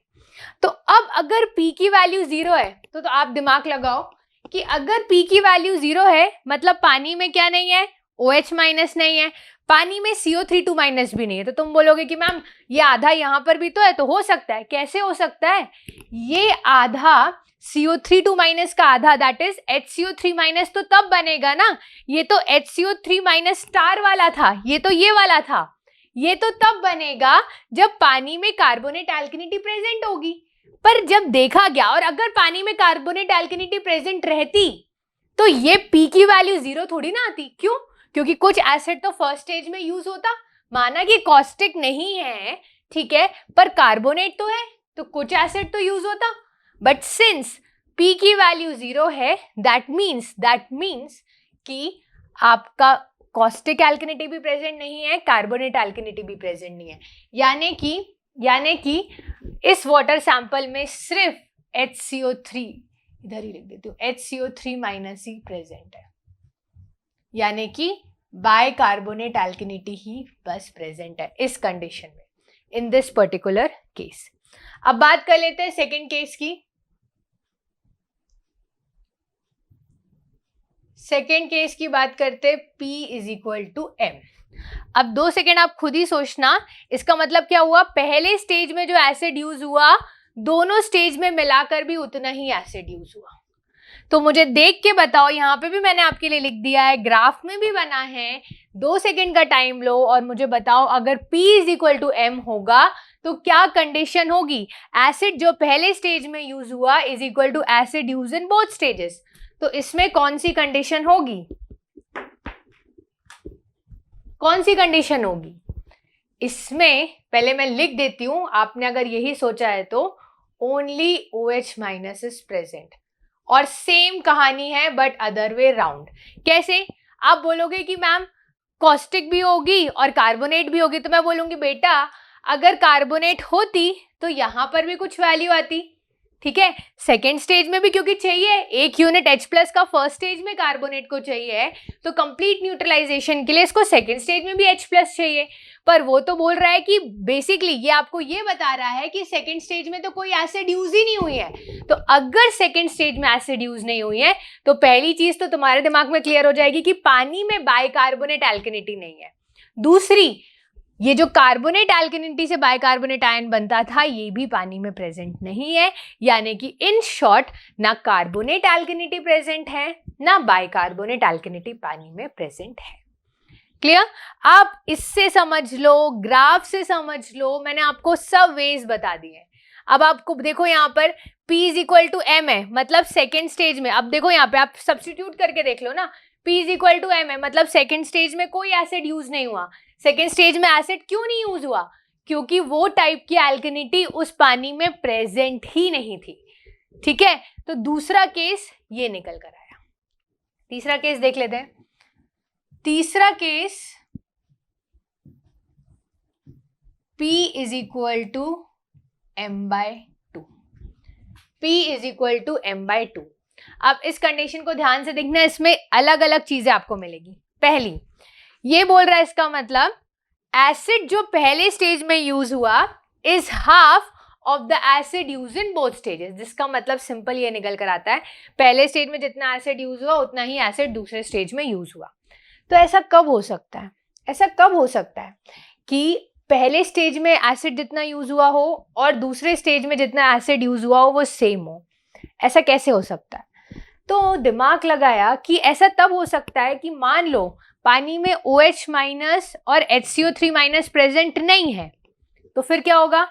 तो अब अगर P की वैल्यू 0 है तो आप दिमाग लगाओ कि अगर P की वैल्यू 0 है मतलब पानी में क्या नहीं है, OH माइनस नहीं है, पानी में CO3 माइनस भी नहीं है। तो तुम बोलोगे कि मैम ये आधा यहाँ पर भी तो है, तो हो सकता है। कैसे हो सकता है, ये आधा CO3 माइनस का आधा दैट इज HCO3 माइनस तो तब बनेगा ना, ये तो HCO3 माइनस स्टार वाला था, ये तो ये वाला था, ये तो तब बनेगा जब पानी में कार्बोनेट एल्केनिटी प्रेजेंट होगी। पर जब देखा गया और अगर पानी में कार्बोनेट एल्केनिटी प्रेजेंट रहती तो ये P की वैल्यू 0 थोड़ी ना आती। क्यों? क्योंकि कुछ एसिड तो फर्स्ट स्टेज में यूज होता, माना कि कॉस्टिक नहीं है, ठीक है, पर कार्बोनेट तो है, तो कुछ एसिड तो यूज होता। बट सिंस P की वैल्यू 0 है, दैट मीन्स कि आपका कॉस्टिक एल्केनिटी भी प्रेजेंट नहीं है, कार्बोनेट एल्केनिटी भी प्रेजेंट नहीं है, यानी कि इस वाटर सैंपल में सिर्फ HCO3, इधर ही लिख देती हूँ, HCO3 माइनस ही प्रेजेंट है, यानी कि बाइकार्बोनेट एल्केनिटी ही बस प्रेजेंट है इस कंडीशन में, इन दिस पर्टिकुलर केस। अब बात कर लेते हैं सेकेंड केस की। सेकेंड केस की बात करते P is equal to M। अब 2 सेकेंड आप खुद ही सोचना, इसका मतलब क्या हुआ, पहले स्टेज में जो एसिड यूज हुआ दोनों स्टेज में मिलाकर भी उतना ही एसिड यूज हुआ। तो मुझे देख के बताओ, यहाँ पे भी मैंने आपके लिए लिख दिया है, ग्राफ में भी बना है, 2 सेकेंड का टाइम लो और मुझे बताओ अगर P is equal to M होगा तो क्या कंडीशन होगी। एसिड जो पहले स्टेज में यूज हुआ is equal to acid use in both stages, तो इसमें कौन सी कंडीशन होगी, कौन सी कंडीशन होगी इसमें, पहले मैं लिख देती हूं, आपने अगर यही सोचा है तो only OH minus is present. और सेम कहानी है बट अदर वे राउंड। कैसे? आप बोलोगे कि मैम कॉस्टिक भी होगी और कार्बोनेट भी होगी, तो मैं बोलूंगी बेटा अगर कार्बोनेट होती तो यहां पर भी कुछ वैल्यू आती, ठीक है, सेकेंड स्टेज में भी क्योंकि चाहिए, 1 यूनिट H प्लस का फर्स्ट स्टेज में कार्बोनेट को चाहिए, तो कंप्लीट न्यूट्रलाइजेशन के लिए इसको सेकेंड स्टेज में भी H प्लस चाहिए। पर वो तो बोल रहा है कि बेसिकली ये आपको ये बता रहा है कि सेकेंड स्टेज में तो कोई एसिड यूज ही नहीं हुई है। तो अगर सेकेंड स्टेज में एसिड यूज नहीं हुई है तो पहली चीज तो तुम्हारे दिमाग में क्लियर हो जाएगी कि पानी में बाइकार्बोनेट एल्केनिटी नहीं है। दूसरी, ये जो कार्बोनेट एल्केनिटी से बाइकार्बोनेट आयन बनता था ये भी पानी में प्रेजेंट नहीं है, यानी कि इन शॉर्ट ना कार्बोनेट एल्केनिटी प्रेजेंट है ना बाइकार्बोनेट एल्केनिटी पानी में प्रेजेंट है। क्लियर? आप इससे समझ लो, ग्राफ से समझ लो, मैंने आपको सब वेज बता दिए। अब आपको देखो यहाँ पर P is equal to M है, मतलब सेकेंड स्टेज में, अब देखो यहाँ पे आप सब्स्टिट्यूट करके देख लो ना, P is equal to M है, मतलब सेकेंड स्टेज में कोई एसिड यूज नहीं हुआ। सेकेंड स्टेज में एसिड क्यों नहीं यूज हुआ? क्योंकि वो टाइप की एल्केनिटी उस पानी में प्रेजेंट ही नहीं थी। ठीक है, तो दूसरा केस ये निकल कर आया। तीसरा केस देख लेते हैं। तीसरा case P is equal to M/2, P is equal to M/2। अब इस कंडीशन को ध्यान से देखना, इसमें अलग अलग चीजें आपको मिलेगी। पहली, ये बोल रहा है इसका मतलब एसिड जो पहले स्टेज में यूज हुआ is half of the acid use in both stages. जिसका मतलब सिंपल ये निकल कर आता है, पहले स्टेज में जितना एसिड यूज हुआ उतना ही एसिड दूसरे स्टेज में यूज हुआ। तो ऐसा कब हो सकता है, ऐसा कब हो सकता है कि पहले स्टेज में एसिड जितना यूज हुआ हो और दूसरे स्टेज में जितना एसिड यूज हुआ हो वो सेम हो? ऐसा कैसे हो सकता है? तो दिमाग लगाया कि ऐसा तब हो सकता है कि मान लो पानी में OH माइनस और HCO3 माइनस प्रेजेंट नहीं है, तो फिर क्या होगा?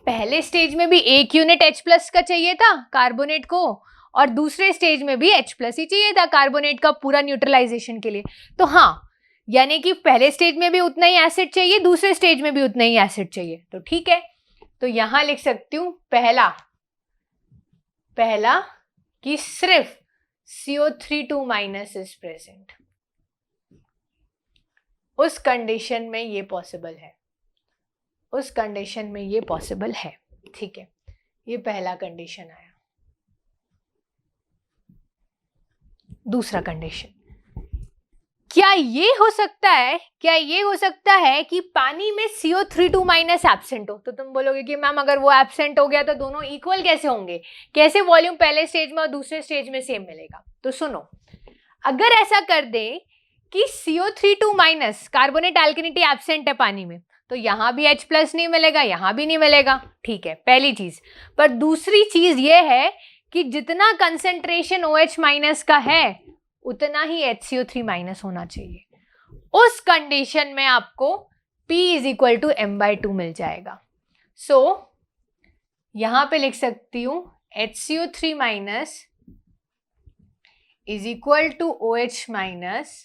पहले स्टेज में भी 1 यूनिट H प्लस का चाहिए था कार्बोनेट को, और दूसरे स्टेज में भी H प्लस ही चाहिए था कार्बोनेट का पूरा न्यूट्रलाइजेशन के लिए। तो हाँ, यानी कि पहले स्टेज में भी उतना ही एसिड चाहिए, दूसरे स्टेज में भी उतना ही एसिड चाहिए। तो ठीक है, तो यहां लिख सकती हूं पहला कि सिर्फ CO3 माइनस इज प्रेजेंट। उस कंडीशन में ये पॉसिबल है, उस कंडीशन में ये पॉसिबल है। ठीक है, ये पहला कंडीशन आया। दूसरा कंडीशन, क्या ये हो सकता है कि पानी में CO3 माइनस एब्सेंट हो? तो तुम बोलोगे कि मैम अगर वो एब्सेंट हो गया तो दोनों इक्वल कैसे होंगे, कैसे वॉल्यूम पहले स्टेज में और दूसरे स्टेज में सेम मिलेगा? तो सुनो, अगर ऐसा कर दे कि CO3 माइनस कार्बोनेट एल्केनिटी एब्सेंट है पानी में, तो यहां भी H प्लस नहीं मिलेगा, यहां भी नहीं मिलेगा। ठीक है, पहली चीज। पर दूसरी चीज ये है कि जितना कंसेंट्रेशन OH माइनस का है उतना ही HCO3 माइनस होना चाहिए। उस कंडीशन में आपको P is equal to m/2 मिल जाएगा। सो यहां पे लिख सकती हूं HCO3 minus is equal to OH minus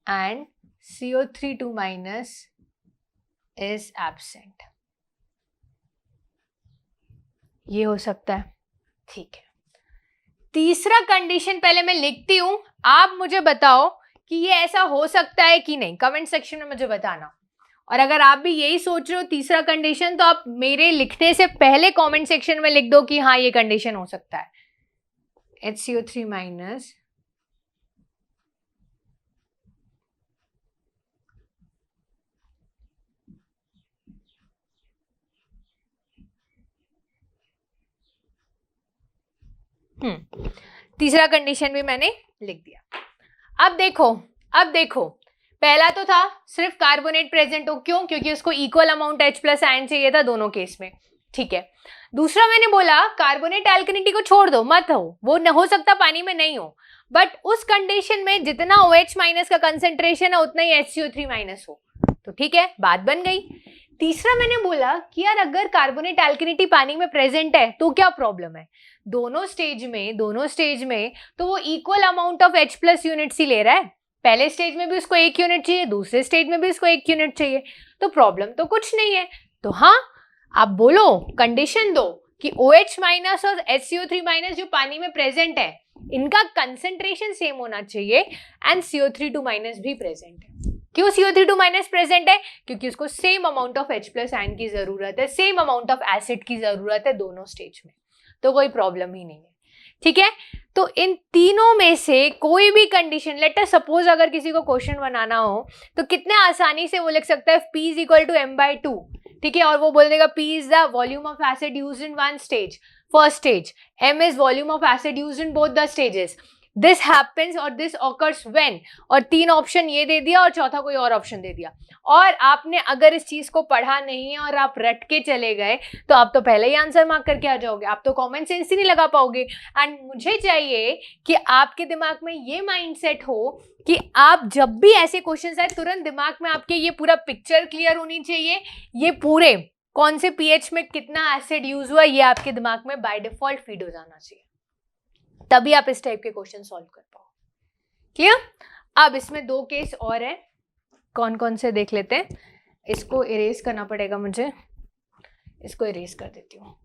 and CO3 minus is absent। ये हो सकता है। ठीक है, तीसरा कंडीशन पहले मैं लिखती हूं, आप मुझे बताओ कि ये ऐसा हो सकता है कि नहीं, कमेंट सेक्शन में मुझे बताना। और अगर आप भी यही सोच रहे हो तीसरा कंडीशन, तो आप मेरे लिखने से पहले कमेंट सेक्शन में लिख दो कि हाँ ये कंडीशन हो सकता है। HCO3 माइनस तीसरा कंडीशन भी मैंने लिख दिया। अब देखो पहला तो था सिर्फ कार्बोनेट प्रेजेंट हो, क्यों? क्योंकि उसको equal amount H plus ion चाहिए था दोनों केस में। ठीक है, दूसरा मैंने बोला कार्बोनेट एल्केनिटी को छोड़ दो, मत हो, वो हो सकता पानी में नहीं हो, बट उस कंडीशन में जितना OH माइनस का कंसेंट्रेशन है उतना ही HCO3 माइनस हो। तो ठीक है, बात बन गई। तीसरा मैंने बोला कि यार अगर कार्बोनेट एल्केनिटी पानी में प्रेजेंट है तो क्या प्रॉब्लम है, दोनों स्टेज में तो वो equal amount of H plus units ही ले रहा है। पहले स्टेज में भी उसको 1 यूनिट चाहिए, दूसरे स्टेज में भी उसको 1 यूनिट चाहिए, तो प्रॉब्लम तो कुछ नहीं है। तो हाँ, आप बोलो, कंडीशन दो कि OH माइनस और HCO3 माइनस जो पानी में प्रेजेंट है इनका कंसेंट्रेशन सेम होना चाहिए एंड CO3 माइनस भी प्रेजेंट है। क्यों CO3 माइनस प्रेजेंट है? क्योंकि उसको same amount of H plus ion की जरूरत है, सेम अमाउंट ऑफ एसिड की जरूरत है दोनों स्टेज में, तो कोई प्रॉब्लम ही नहीं है। ठीक है, तो इन तीनों में से कोई भी कंडीशन, लेट अस सपोज अगर किसी को क्वेश्चन बनाना हो तो कितने आसानी से वो लिख सकता है P is equal to m/2। ठीक है, और वो बोल देगा P is the volume of acid used in one stage, first stage, M is volume of acid used in both the stages, this happens और दिस ऑकर्स व्हेन, और 3 option ये दे दिया और चौथा कोई और ऑप्शन दे दिया। और आपने अगर इस चीज को पढ़ा नहीं है और आप रट के चले गए तो आप तो पहले ही आंसर मार्क करके आ जाओगे, आप तो कॉमन सेंस ही नहीं लगा पाओगे। एंड मुझे चाहिए कि आपके दिमाग में ये माइंडसेट हो कि आप जब भी ऐसे क्वेश्चन आए तुरंत दिमाग में आपके ये पूरा पिक्चर क्लियर होनी चाहिए, ये पूरे कौन से पीएच में कितना एसिड यूज हुआ ये आपके दिमाग में बाय डिफॉल्ट फीड हो जाना चाहिए, तभी आप इस टाइप के क्वेश्चन सॉल्व कर पाओ। क्लियर? अब इसमें 2 केस और है, कौन कौन से देख लेते हैं। इसको इरेज करना पड़ेगा मुझे, इसको इरेज कर देती हूँ।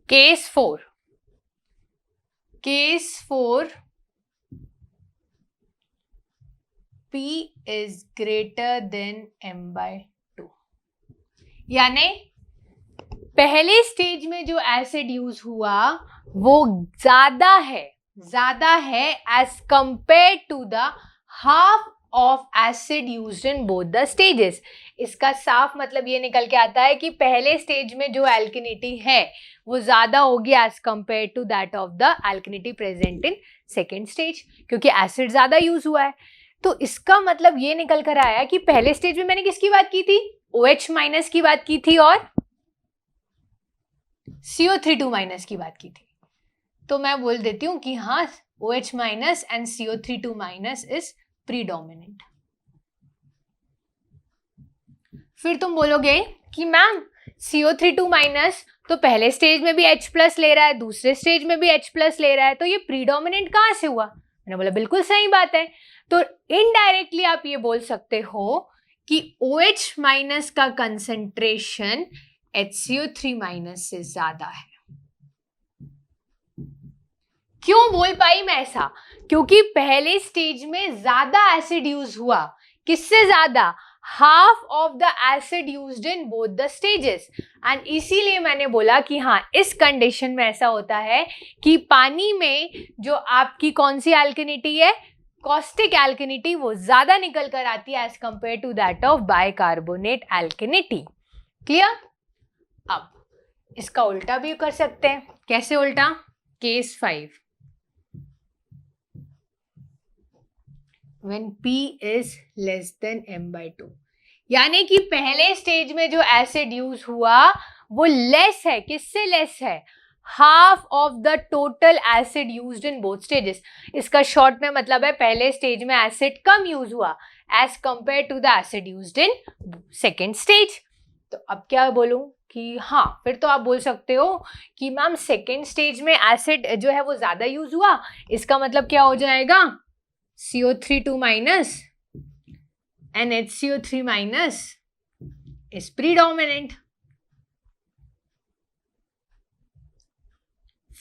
Case 4 P is greater than m/2, यानी पहले स्टेज में जो एसिड यूज हुआ वो ज्यादा है as compare to the half of acid used in both the stages. इसका साफ मतलब ये निकल के आता है कि पहले स्टेज में जो एल्केनिटी है वो ज्यादा होगी as compare to that of the alkalinity present in second stage, क्योंकि एसिड ज्यादा यूज हुआ है। तो इसका मतलब ये निकल कर आया कि पहले स्टेज में मैंने किसकी बात की थी, OH माइनस की बात की थी और CO32 माइनस की बात की थी। तो मैं बोल देती हूं कि हाँ, OH minus and CO32 minus is predominant. फिर तुम बोलोगे कि मैम CO32 माइनस तो पहले स्टेज में भी H प्लस ले रहा है, दूसरे स्टेज में भी H प्लस ले रहा है, तो ये प्रीडोमिनेंट कहाँ से हुआ? मैंने बोला बिल्कुल सही बात है। तो इनडायरेक्टली आप ये बोल सकते हो कि OH माइनस का कंसंट्रेशन HCO3 माइनस से ज्यादा है। क्यों बोल पाई मैं ऐसा? क्योंकि पहले स्टेज में ज्यादा एसिड यूज हुआ। किससे ज्यादा? Half of the acid used in both the stages. And इसीलिए मैंने बोला कि हाँ, इस कंडीशन में ऐसा होता है कि पानी में जो आपकी कौन सी एल्केनिटी है, कॉस्टिक एल्केनिटी, वो ज्यादा निकल कर आती है as compare to that of bicarbonate alkalinity. Clear? अब इसका उल्टा भी कर सकते हैं। कैसे उल्टा? Case 5, when P is less than m/2, यानी कि पहले स्टेज में जो एसिड यूज हुआ वो लेस है। किससे लेस है? Half of the total acid used in both stages. इसका शॉर्ट में मतलब है पहले स्टेज में एसिड कम यूज हुआ as compare to the acid used in second stage. तो अब क्या बोलूं कि हाँ, फिर तो आप बोल सकते हो कि मैम सेकेंड स्टेज में एसिड जो है वो ज्यादा यूज हुआ, इसका मतलब क्या हो जाएगा? CO32 minus and HCO3 minus is predominant।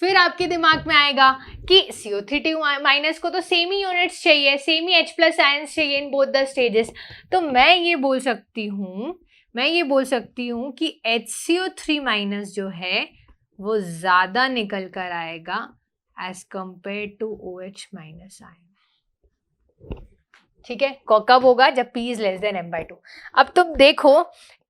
फिर आपके दिमाग में आएगा कि CO32 माइनस को तो सेम ही यूनिट्स चाहिए, सेम ही H प्लस आयंस चाहिए इन बोथ द स्टेजेस। तो मैं ये बोल सकती हूँ कि HCO3 माइनस जो है वो ज्यादा निकल कर आएगा as compare to OH minus ion. ठीक है? कब होगा? जब P is less than m/2। अब तुम देखो,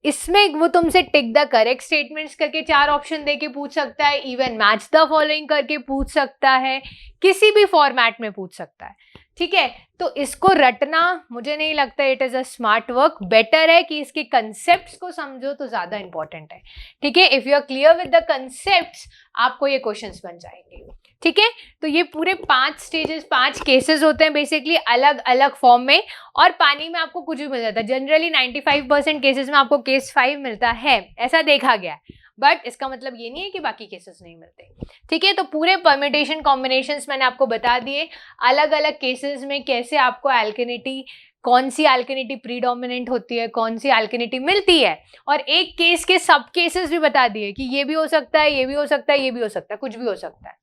इसमें वो तुमसे टिक द करेक्ट स्टेटमेंट्स करके 4 ऑप्शन देके पूछ सकता है, इवन मैच द फॉलोइंग करके पूछ सकता है, किसी भी फॉर्मेट में पूछ सकता है। ठीक है? तो इसको रटना मुझे नहीं लगता it is a smart work. Better है कि इसके कंसेप्ट्स को समझो तो ज्यादा इंपॉर्टेंट है। ठीक है? If you are clear with the concepts, आपको ये क्वेश्चंस बन जाएंगे। ठीक है? तो ये पूरे 5 स्टेजेस, 5 केसेस होते हैं बेसिकली अलग अलग फॉर्म में, और पानी में आपको कुछ भी मिल जाता है। जनरली 95% केसेस में आपको केस 5 मिलता है, ऐसा देखा गया है। बट इसका मतलब ये नहीं है कि बाकी केसेस नहीं मिलते। ठीक है? तो पूरे परम्यूटेशन कॉम्बिनेशंस मैंने आपको बता दिए, अलग अलग केसेस में कैसे आपको एल्केनिटी, कौन सी एल्केनिटी प्रीडोमिनेंट होती है, कौन सी एल्केनिटी मिलती है, और एक केस के सब केसेस भी बता दिए कि ये भी हो सकता है, ये भी हो सकता है, ये भी हो सकता है, कुछ भी हो सकता है।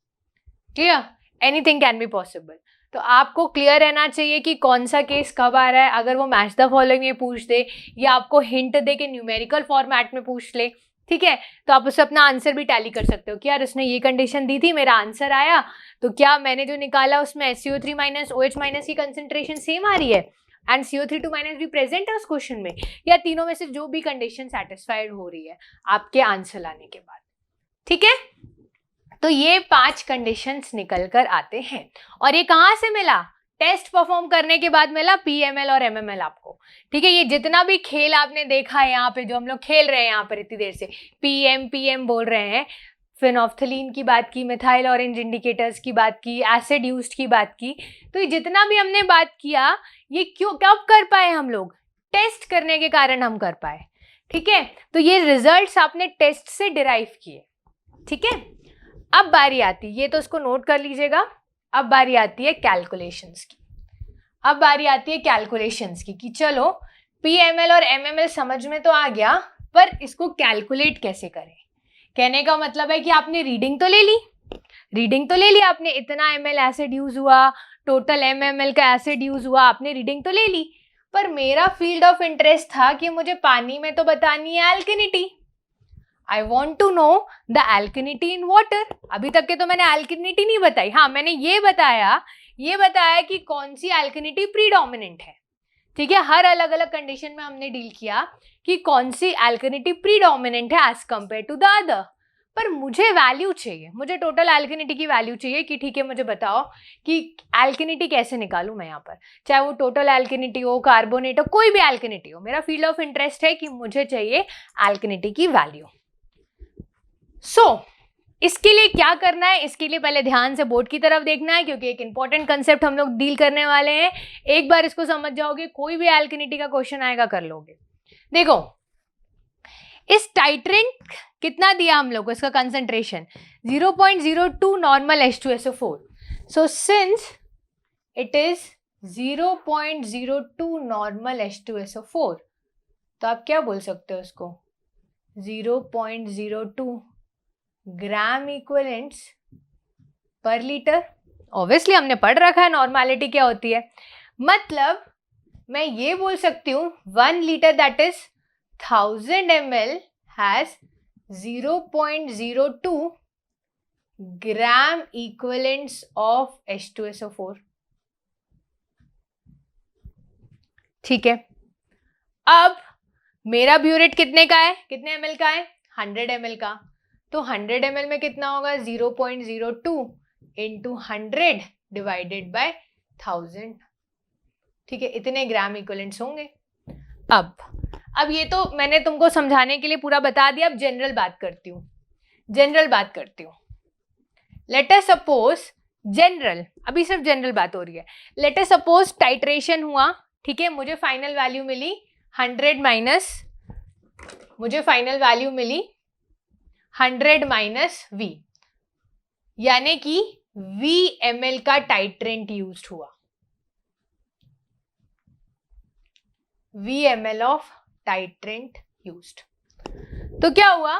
Clear? Anything can be possible. तो आपको क्लियर रहना चाहिए कि कौन सा केस कब आ रहा है। अगर वो मैच द फॉलोइंग में पूछ दे या आपको हिंट दे के न्यूमेरिकल फॉर्मेट में पूछ ले, ठीक है, तो आप उससे अपना आंसर भी टैली कर सकते हो कि यार उसने ये कंडीशन दी थी, मेरा आंसर आया, तो क्या मैंने जो निकाला उसमें CO3 माइनस OH माइनस की कंसेंट्रेशन सेम आ रही है एंड CO32 माइनस भी प्रेजेंट है उस क्वेश्चन में, या तीनों में से जो भी कंडीशन सेटिस्फाइड हो रही है आपके आंसर आने के बाद। ठीक है? तो ये 5 कंडीशंस निकल कर आते हैं। और ये कहाँ से मिला? टेस्ट परफॉर्म करने के बाद मिला, PML और MML आपको। ठीक है? ये जितना भी खेल आपने देखा है यहाँ पे, जो हम लोग खेल रहे हैं यहाँ पर इतनी देर से, PM बोल रहे हैं, फिनोफ्थलीन की बात की, मिथाइल ऑरेंज इंडिकेटर्स की बात की, एसिड यूज्ड की बात की, तो ये जितना भी हमने बात किया, ये क्यों, कब कर पाए हम लोग? टेस्ट करने के कारण हम कर पाए। ठीक है? तो ये रिजल्ट्स आपने टेस्ट से डिराइव किए। ठीक है? अब बारी आती है, ये तो उसको नोट कर लीजिएगा, अब बारी आती है कैलकुलेशंस की। अब बारी आती है कैलकुलेशंस की कि चलो PML और MML समझ में तो आ गया, पर इसको कैलकुलेट कैसे करें। कहने का मतलब है कि आपने रीडिंग तो ले ली आपने, इतना ml एसिड यूज हुआ, टोटल mml का एसिड यूज हुआ, आपने रीडिंग तो ले ली, पर मेरा फील्ड ऑफ इंटरेस्ट था कि मुझे पानी में तो बतानी है alkalinity. I want to know the alkalinity in water. अभी तक के तो मैंने एल्किनिटी नहीं बताई, हाँ मैंने ये बताया कि कौन सी एल्किनिटी प्रीडोमिनेंट है, ठीक है। हर अलग अलग कंडीशन में हमने डील किया कि कौन सी एल्किनिटी प्रीडोमिनेंट है as compare to the other. पर मुझे वैल्यू चाहिए, मुझे टोटल एल्किनिटी की वैल्यू चाहिए कि ठीक है मुझे बताओ कि एल्किनिटी कैसे निकालूं मैं यहाँ पर, चाहे वो टोटल एल्किनिटी हो, कार्बोनेट हो, कोई भी एल्किनिटी हो। मेरा फील्ड ऑफ इंटरेस्ट है कि मुझे चाहिए एल्किनिटी की वैल्यू। इसके लिए क्या करना है, इसके लिए पहले ध्यान से बोर्ड की तरफ देखना है, क्योंकि एक इंपॉर्टेंट कंसेप्ट हम लोग डील करने वाले हैं। एक बार इसको समझ जाओगे, कोई भी एल्किनिटी का क्वेश्चन आएगा कर लोगे। देखो इस टाइट्रेंट कितना दिया हम लोग को, इसका concentration 0.02 normal H2SO4। So since it is 0.02 normal H2SO4, तो आप क्या बोल सकते हो उसको, 0.02 ग्राम इक्विवेलेंट्स पर लीटर। ऑब्वियसली हमने पढ़ रखा है नॉर्मेलिटी क्या होती है। मतलब मैं ये बोल सकती हूँ 1 litre that is 1000 ml has 0.02 gram equivalents of H2SO4, ठीक है। अब मेरा ब्यूरेट कितने का है, कितने ml का है, 100 ml का। तो 100 ml में कितना होगा, 0.02 इंटू 100 डिवाइडेड बाय 1000, ठीक है। इतने ग्राम इक्विवेलेंट्स होंगे। अब ये तो मैंने तुमको समझाने के लिए पूरा बता दिया। अब जनरल बात करती हूँ। लेट अस सपोज जनरल, अभी सिर्फ जनरल बात हो रही है। लेट अस सपोज टाइट्रेशन हुआ, ठीक है। मुझे फाइनल वैल्यू मिली 100 माइनस V, यानी कि V ml का टाइट्रेंट यूज्ड हुआ, V ml of titrant used. तो क्या हुआ,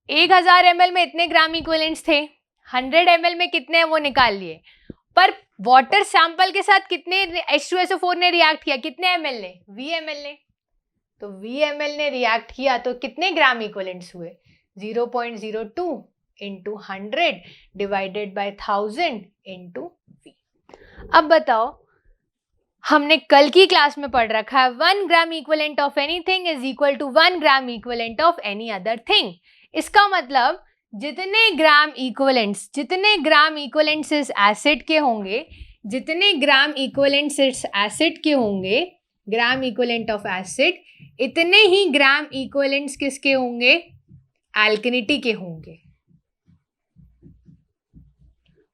1000 ml में इतने ग्राम इक्विवेलेंट्स थे, 100 ml में कितने हैं वो निकाल लिए। पर वाटर सैंपल के साथ कितने H2SO4 ने रिएक्ट किया, कितने ml ने, V ml ने। तो V ml ने रिएक्ट किया तो कितने ग्राम इक्विवेलेंट्स हुए, 0.02 into 100 divided by 1000 into V। अब बताओ, हमने कल की क्लास में पढ़ रखा है 1 gram equivalent of anything is equal to 1 gram equivalent of any other thing. इसका मतलब जितने ग्राम इक्विवेलेंट्स इस एसिड के होंगे, ग्राम इक्विवेलेंट ऑफ एसिड, इतने ही ग्राम इक्विवेलेंट्स किसके होंगे, एल्किनिटी के होंगे।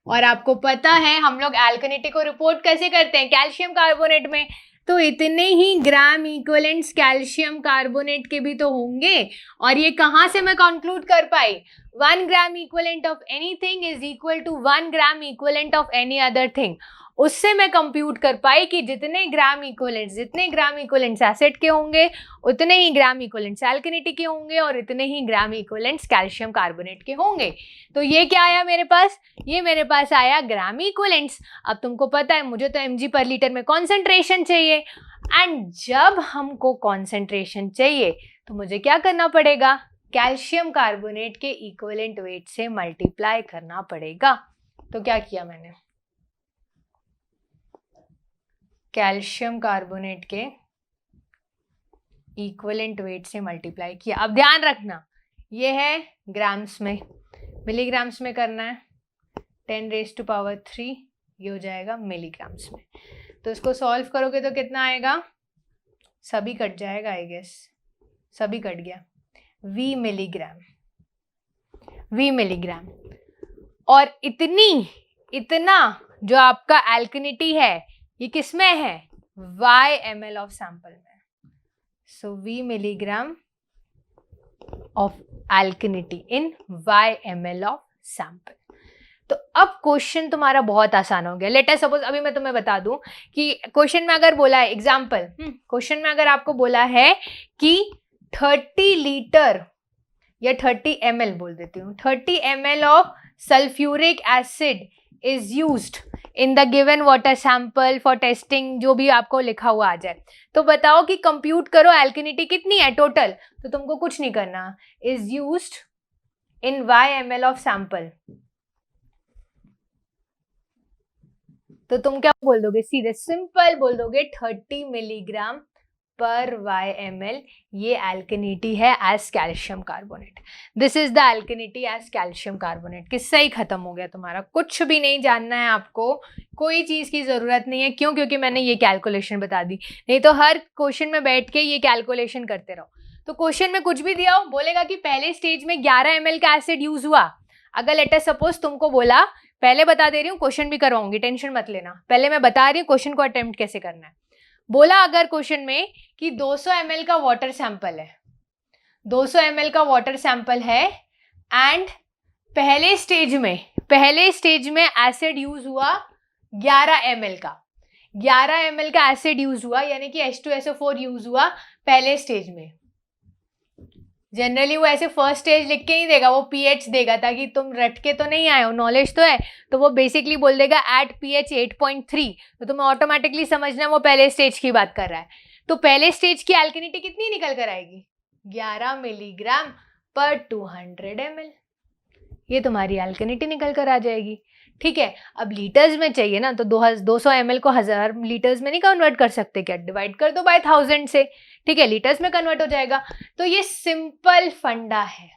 और आपको पता है हम लोग एल्किनिटी को रिपोर्ट कैसे करते हैं, कैल्शियम कार्बोनेट में। तो इतने ही ग्राम इक्विवेलेंट्स कैल्शियम कार्बोनेट के भी तो होंगे। और ये कहाँ से मैं कंक्लूड कर पाई, 1 gram equivalent of anything is equal to 1 gram equivalent of any other thing. उससे मैं कंप्यूट कर पाई कि जितने ग्राम इक्विवेलेंट्स एसिड के होंगे, उतने ही ग्राम इक्विवेलेंट्स एल्किनिटी के होंगे, और इतने ही ग्राम इक्विवेलेंट्स कैल्शियम कार्बोनेट के होंगे। तो ये क्या आया मेरे पास, ये मेरे पास आया ग्राम इक्विवेलेंट्स। अब तुमको पता है मुझे तो mg पर लीटर में कॉन्सेंट्रेशन चाहिए, एंड जब हमको कॉन्सेंट्रेशन चाहिए तो मुझे क्या करना पड़ेगा, कैल्शियम कार्बोनेट के इक्विवेलेंट वेट से मल्टीप्लाई करना पड़ेगा। तो क्या किया मैंने, कैल्शियम कार्बोनेट के इक्विवेलेंट वेट से मल्टीप्लाई किया। अब ध्यान रखना ये है ग्राम्स में, मिलीग्राम्स में करना है, 10⁻3, ये हो जाएगा मिलीग्राम्स में। तो इसको सॉल्व करोगे तो कितना आएगा, सभी कट जाएगा, आई गेस सभी कट गया, V मिलीग्राम। और इतना जो आपका एल्किनिटी है ये किस में है, Y ml ऑफ सैंपल में। सो V milligram of alkalinity in Y ml of sample. तो अब क्वेश्चन तुम्हारा बहुत आसान हो गया। लेट अस सपोज, अभी मैं तुम्हें बता दूं कि क्वेश्चन में अगर बोला है, एग्जाम्पल क्वेश्चन में अगर आपको बोला है कि 30 लीटर या 30 ml बोल देती हूँ, 30 ml of sulphuric acid is used in the given water sample for testing, जो भी आपको लिखा हुआ आ जाए। तो बताओ कि कंप्यूट करो एल्किनिटी कितनी है टोटल। तो तुमको कुछ नहीं करना, is used in y ml of sample, तो तुम क्या बोल दोगे? सीधे सिंपल बोल दोगे 30 मिलीग्राम पर y ml, ये एल्केनिटी है as calcium carbonate. This is the alkalinity as calcium carbonate. किस्सा ही खत्म हो गया तुम्हारा, कुछ भी नहीं जानना है आपको, कोई चीज की जरूरत नहीं है। क्यों? क्योंकि मैंने ये कैलकुलेशन बता दी। नहीं तो हर क्वेश्चन में बैठ के ये कैलकुलेशन करते रहो। तो क्वेश्चन में कुछ भी दिया हो, बोलेगा कि पहले स्टेज में 11 ml का एसिड यूज हुआ। अगर लेटर सपोज तुमको बोला, पहले बता दे रही हूँ, क्वेश्चन भी करवाऊंगी, टेंशन मत लेना, पहले मैं बता रही हूँ क्वेश्चन को अटेम्प्ट कैसे करना है। बोला अगर क्वेश्चन में कि 200 ml का वाटर सैंपल है, 200 ml का वाटर सैंपल है एंड पहले स्टेज में एसिड यूज हुआ 11 ml का, 11 ml का एसिड यूज हुआ, यानी कि H2SO4 यूज हुआ पहले स्टेज में। जनरली वो ऐसे फर्स्ट स्टेज लिख के नहीं देगा, वो pH देगा, ताकि तुम रट के तो नहीं आए हो, नॉलेज तो है। तो वो बेसिकली बोल देगा एट pH 8.3, तो तुम्हें ऑटोमेटिकली समझना वो पहले स्टेज की बात कर रहा है। तो पहले स्टेज की एल्केनिटी कितनी निकल कर आएगी? 11 मिलीग्राम पर 200 ml, ये तुम्हारी एल्केनिटी निकल कर आ जाएगी। ठीक है, अब लीटर्स में चाहिए ना, तो 200 ml को 1000 लीटर्स में नहीं कन्वर्ट कर सकते क्या? डिवाइड कर दो बाय 1000 से, ठीक है, लीटर्स में कन्वर्ट हो जाएगा। तो ये सिंपल फंडा है,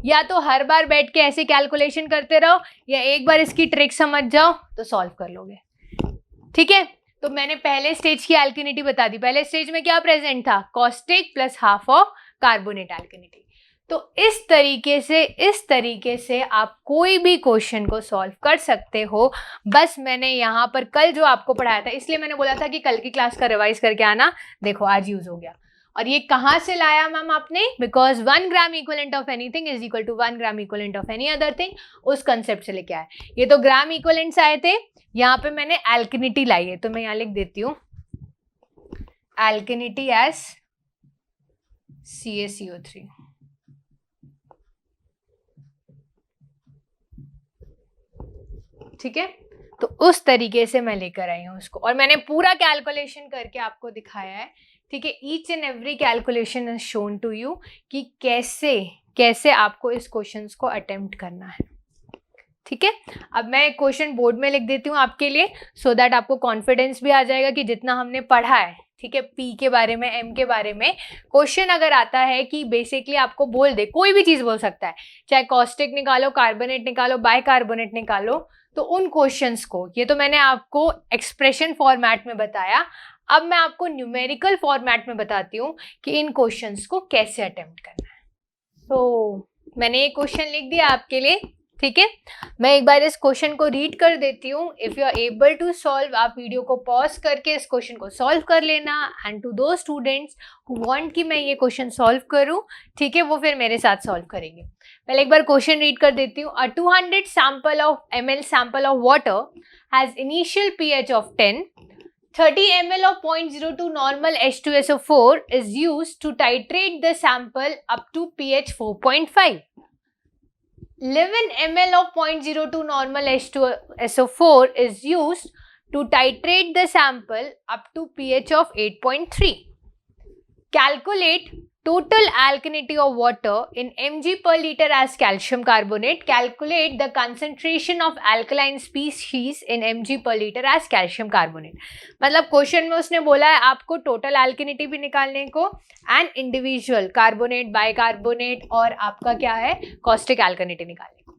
या तो हर बार बैठ के ऐसे कैलकुलेशन करते रहो, या एक बार इसकी ट्रिक समझ जाओ तो सॉल्व कर लोगे। ठीक है, तो मैंने पहले स्टेज की एल्केनिटी बता दी। पहले स्टेज में क्या प्रेजेंट था? Caustic plus half of carbonate alkalinity. तो इस तरीके से आप कोई भी क्वेश्चन को सॉल्व कर सकते हो। बस मैंने यहाँ पर कल जो आपको पढ़ाया था, इसलिए मैंने बोला था कि कल की क्लास का रिवाइज करके आना। देखो आज यूज हो गया। और ये कहाँ से लाया मैम आपने? Because 1 gram equivalent of anything is equal to 1 gram equivalent of any other thing, उस कंसेप्ट से लेके आए। ये तो ग्राम इक्वलेंट्स आए थे, यहाँ पे मैंने एल्केनिटी लाई है, तो मैं यहाँ लिख देती हूँ एल्केनिटी एज CaCO3। ठीक है, तो उस तरीके से मैं लेकर आई हूँ उसको, और मैंने पूरा कैलकुलेशन करके आपको दिखाया है। ठीक है, each and every calculation is shown to you कि कैसे आपको इस क्वेश्चंस को अटेम्प्ट करना है। ठीक है, अब मैं क्वेश्चन बोर्ड में लिख देती हूँ आपके लिए, सो दैट आपको कॉन्फिडेंस भी आ जाएगा कि जितना हमने पढ़ा है। ठीक है, पी के बारे में, एम के बारे में क्वेश्चन अगर आता है कि बेसिकली आपको बोल दे, कोई भी चीज बोल सकता है, चाहे कॉस्टिक निकालो, कार्बोनेट निकालो, बाइकार्बोनेट निकालो, तो उन क्वेश्चंस को, ये तो मैंने आपको एक्सप्रेशन फॉर्मेट में बताया, अब मैं आपको न्यूमेरिकल फॉर्मेट में बताती हूँ कि इन क्वेश्चंस को कैसे अटेम्प्ट करना है। तो मैंने ये क्वेश्चन लिख दिया आपके लिए। ठीक है, मैं एक बार इस क्वेश्चन को रीड कर देती हूँ। If you are able to solve, आप वीडियो को पॉज करके इस क्वेश्चन को सॉल्व कर लेना। एंड टू दो स्टूडेंट्स हु वांट कि मैं ये क्वेश्चन सॉल्व करूँ, ठीक है, वो फिर मेरे साथ सॉल्व करेंगे। पहले एक बार क्वेश्चन रीड कर देती हूँ। 200 ml sample of water has initial pH of 10. 30 ml of 0.02 normal H2SO4 is used to titrate the sample up to pH 4.5. 11 ml of 0.02 normal H2SO4 is used to titrate the sample up to pH of 8.3. Calculate total alkalinity of water in mg per liter as calcium carbonate. Calculate the concentration of alkaline species in mg per liter as calcium carbonate. मतलब question में उसने बोला है आपको total एल्केनिटी भी निकालने को, and individual carbonate, bicarbonate और आपका क्या है, कॉस्टिक एल्केनिटी निकालने को।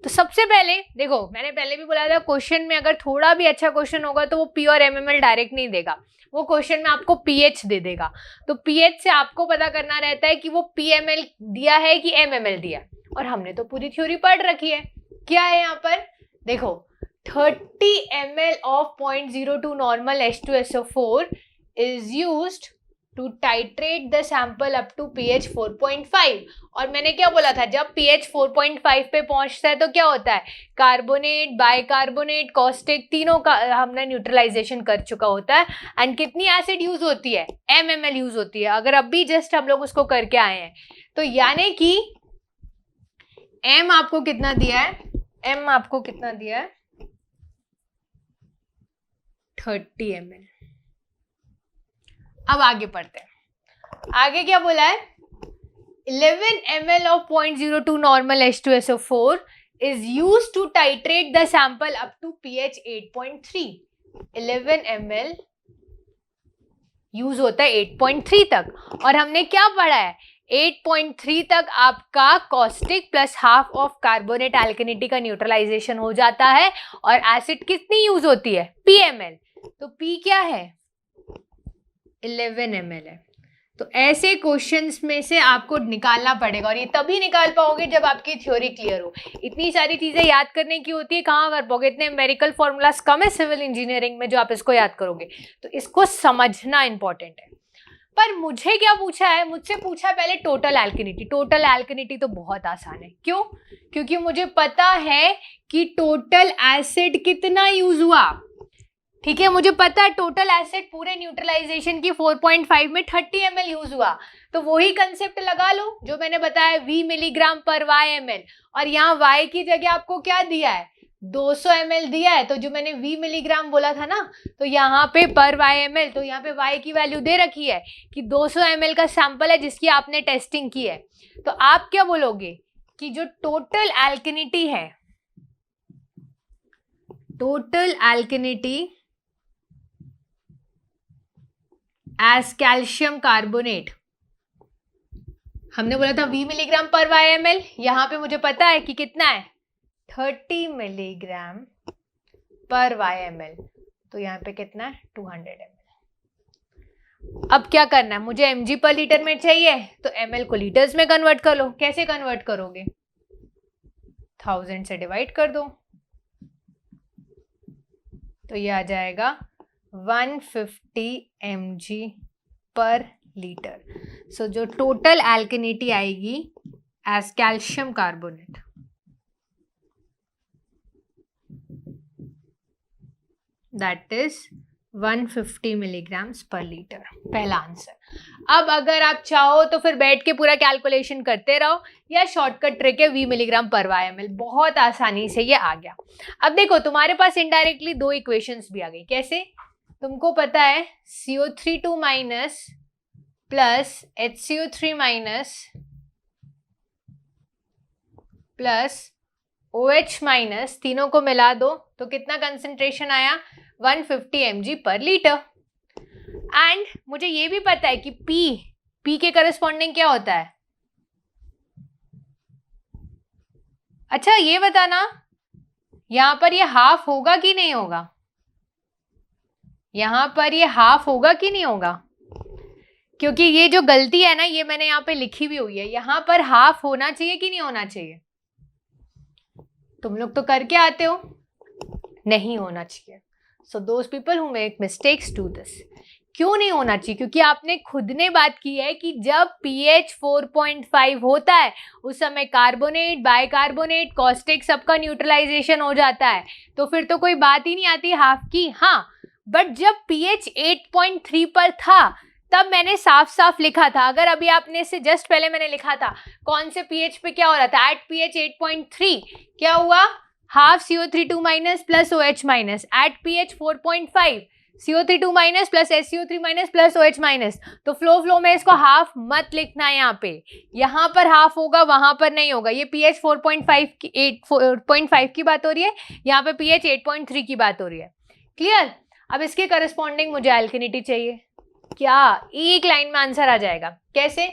तो सबसे पहले देखो, मैंने पहले भी बोला था क्वेश्चन में अगर थोड़ा भी अच्छा क्वेश्चन होगा तो वो पी और एमएमएल डायरेक्ट नहीं देगा, वो क्वेश्चन में आपको पीएच दे देगा। तो पीएच से आपको पता करना रहता है कि वो पीएमएल दिया है कि एमएमएल दिया है, और हमने तो पूरी थ्योरी पढ़ रखी है। क्या है यहाँ पर देखो, 30 ml of 0.02 normal H2SO4 is used to titrate the sample up to pH 4.5. और मैंने क्या बोला था, जब pH 4.5 पे पहुंचता है तो क्या होता है, कार्बोनेट, बाइकार्बोनेट, कॉस्टिक तीनों का हमने न्यूट्रलाइजेशन कर चुका होता है। एंड कितनी एसिड यूज होती है, MML यूज होती है। अगर अभी जस्ट हम लोग उसको करके आए हैं, तो यानी कि M आपको कितना दिया है, M आपको कितना दिया है, 30 ml। अब आगे पढ़ते हैं, आगे क्या बोला है, 11 ml of 0.02 normal H2SO4 is used to titrate the sample up to pH 8.3. 11 ml use होता है 8.3 तक, और हमने क्या पढ़ा है 8.3 तक आपका caustic plus half of carbonate alkalinity का न्यूट्रलाइजेशन हो जाता है, और एसिड कितनी यूज होती है PML, तो P क्या है 11 ml है। तो ऐसे क्वेश्चंस में से आपको निकालना पड़ेगा, और ये तभी निकाल पाओगे जब आपकी थ्योरी क्लियर हो। इतनी सारी चीजें याद करने की होती है, कहाँ कर पाओगे, इतने न्यूमेरिकल फॉर्मूलाज कम है सिविल इंजीनियरिंग में जो आप इसको याद करोगे, तो इसको समझना इंपॉर्टेंट है। पर मुझे क्या पूछा है, मुझसे पूछा है पहले टोटल एल्केनिटी। टोटल एल्केनिटी तो बहुत आसान है, क्यों, क्योंकि मुझे पता है कि टोटल एसिड कितना यूज हुआ, ठीक है, मुझे पता है टोटल एसिड पूरे न्यूट्रलाइजेशन की 4.5 में 30 ml यूज हुआ, तो वही कंसेप्ट लगा लो जो मैंने बताया V मिलीग्राम पर YmL, और यहाँ Y की जगह आपको क्या दिया है 200 ml दिया है, तो जो मैंने V मिलीग्राम बोला था ना, तो यहाँ पे पर YmL, तो यहाँ पे Y की वैल्यू दे रखी है कि 200 ml का सैंपल है जिसकी आपने टेस्टिंग की है। तो आप क्या बोलोगे कि जो टोटल एल्केनिटी है, टोटल एल्केनिटी एज कैल्शियम कार्बोनेट, हमने बोला था V मिलीग्राम पर YmL, यहां पे मुझे पता है कि कितना है 30 मिलीग्राम पर YmL, तो यहाँ पे कितना है 200 ml। अब क्या करना है, मुझे mg पर लीटर में चाहिए, तो ml को लीटर्स में कन्वर्ट कर लो। कैसे कन्वर्ट करोगे, 1000 से डिवाइड कर दो, तो ये आ जाएगा 150 mg पर लीटर। सो जो टोटल एल्केनिटी आएगी as calcium carbonate, that is 150 milligrams per litre, पहला आंसर। अब अगर आप चाहो तो फिर बैठ के पूरा कैलकुलेशन करते रहो, या शॉर्टकट ट्रिक है V मिलीग्राम पर YmL, बहुत आसानी से ये आ गया। अब देखो तुम्हारे पास इनडायरेक्टली दो इक्वेशंस भी आ गई। कैसे, तुमको पता है CO3 minus plus HCO3 minus plus OH minus, तीनों को मिला दो तो कितना कंसंट्रेशन आया 150 mg पर लीटर। एंड मुझे ये भी पता है कि P के करस्पॉन्डिंग क्या होता है। अच्छा ये बताना, यहां पर ये हाफ होगा कि नहीं होगा, यहां पर ये हाफ होगा कि नहीं होगा, क्योंकि ये जो गलती है ना ये मैंने यहाँ पे लिखी भी हुई है, यहां पर हाफ होना चाहिए कि नहीं होना चाहिए, तुम लोग तो करके आते हो, नहीं होना चाहिए। So those people who make mistakes do this. क्यों नहीं होना चाहिए, क्योंकि आपने खुद ने बात की है कि जब pH 4.5 होता है उस समय कार्बोनेट, बाइकार्बोनेट, कॉस्टिक सबका न्यूट्रलाइजेशन हो जाता है, तो फिर तो कोई बात ही नहीं आती हाफ की। हाँ, बट जब pH 8.3 पर था तब मैंने साफ साफ लिखा था, अगर अभी आपने इससे जस्ट पहले मैंने लिखा था कौन से pH पे क्या हो रहा था, एट pH 8.3 क्या हुआ, half CO3 minus plus OH minus, at pH 4.5 CO3 minus plus SCO3 minus plus OH minus. तो फ्लो में इसको हाफ मत लिखना है, यहाँ पर हाफ होगा वहां पर नहीं होगा। ये pH 4.5 की बात हो रही है, यहाँ पे pH 8.3 की बात हो रही है। क्लियर। अब इसके करस्पॉन्डिंग मुझे एल्केनिटी चाहिए, क्या एक लाइन में आंसर आ जाएगा। कैसे,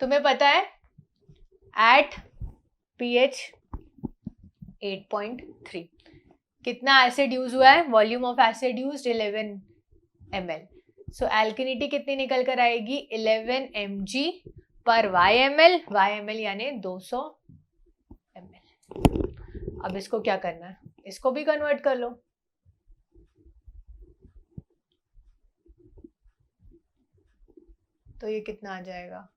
तुम्हें पता है एट pH 8.3 कितना एसिड यूज हुआ है, volume of acid used 11 ml। सो एल्केनिटी कितनी निकल कर आएगी 11 mg पर YmL यानी 200 ml। अब इसको क्या करना है, इसको भी कन्वर्ट कर लो। तो ये कितना आ जाएगा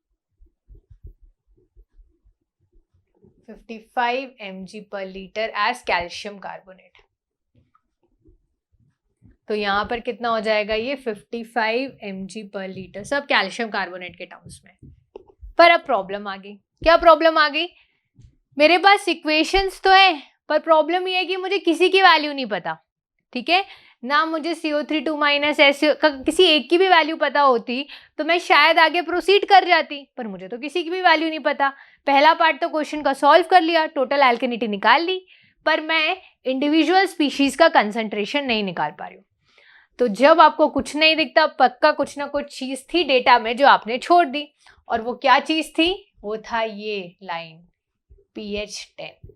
55 mg per litre as calcium carbonate. तो यहां पर कितना हो जाएगा ये 55 mg पर लीटर, सब कैल्शियम कार्बोनेट के टर्म्स में। पर अब प्रॉब्लम आ गई। क्या प्रॉब्लम आ गई, मेरे पास इक्वेशंस तो है पर प्रॉब्लम ये है कि मुझे किसी की वैल्यू नहीं पता। ठीक है, ना मुझे CO3 माइनस किसी एक की भी वैल्यू पता होती तो मैं शायद आगे प्रोसीड कर जाती, पर मुझे तो किसी की भी वैल्यू नहीं पता। पहला पार्ट तो क्वेश्चन का सॉल्व कर लिया, टोटल एल्केनिटी निकाल ली, पर मैं इंडिविजुअल स्पीशीज का कंसंट्रेशन नहीं निकाल पा रही हूँ। तो जब आपको कुछ नहीं दिखता, पक्का कुछ ना कुछ चीज थी डेटा में जो आपने छोड़ दी, और वो क्या चीज थी? वो था ये लाइन pH 10।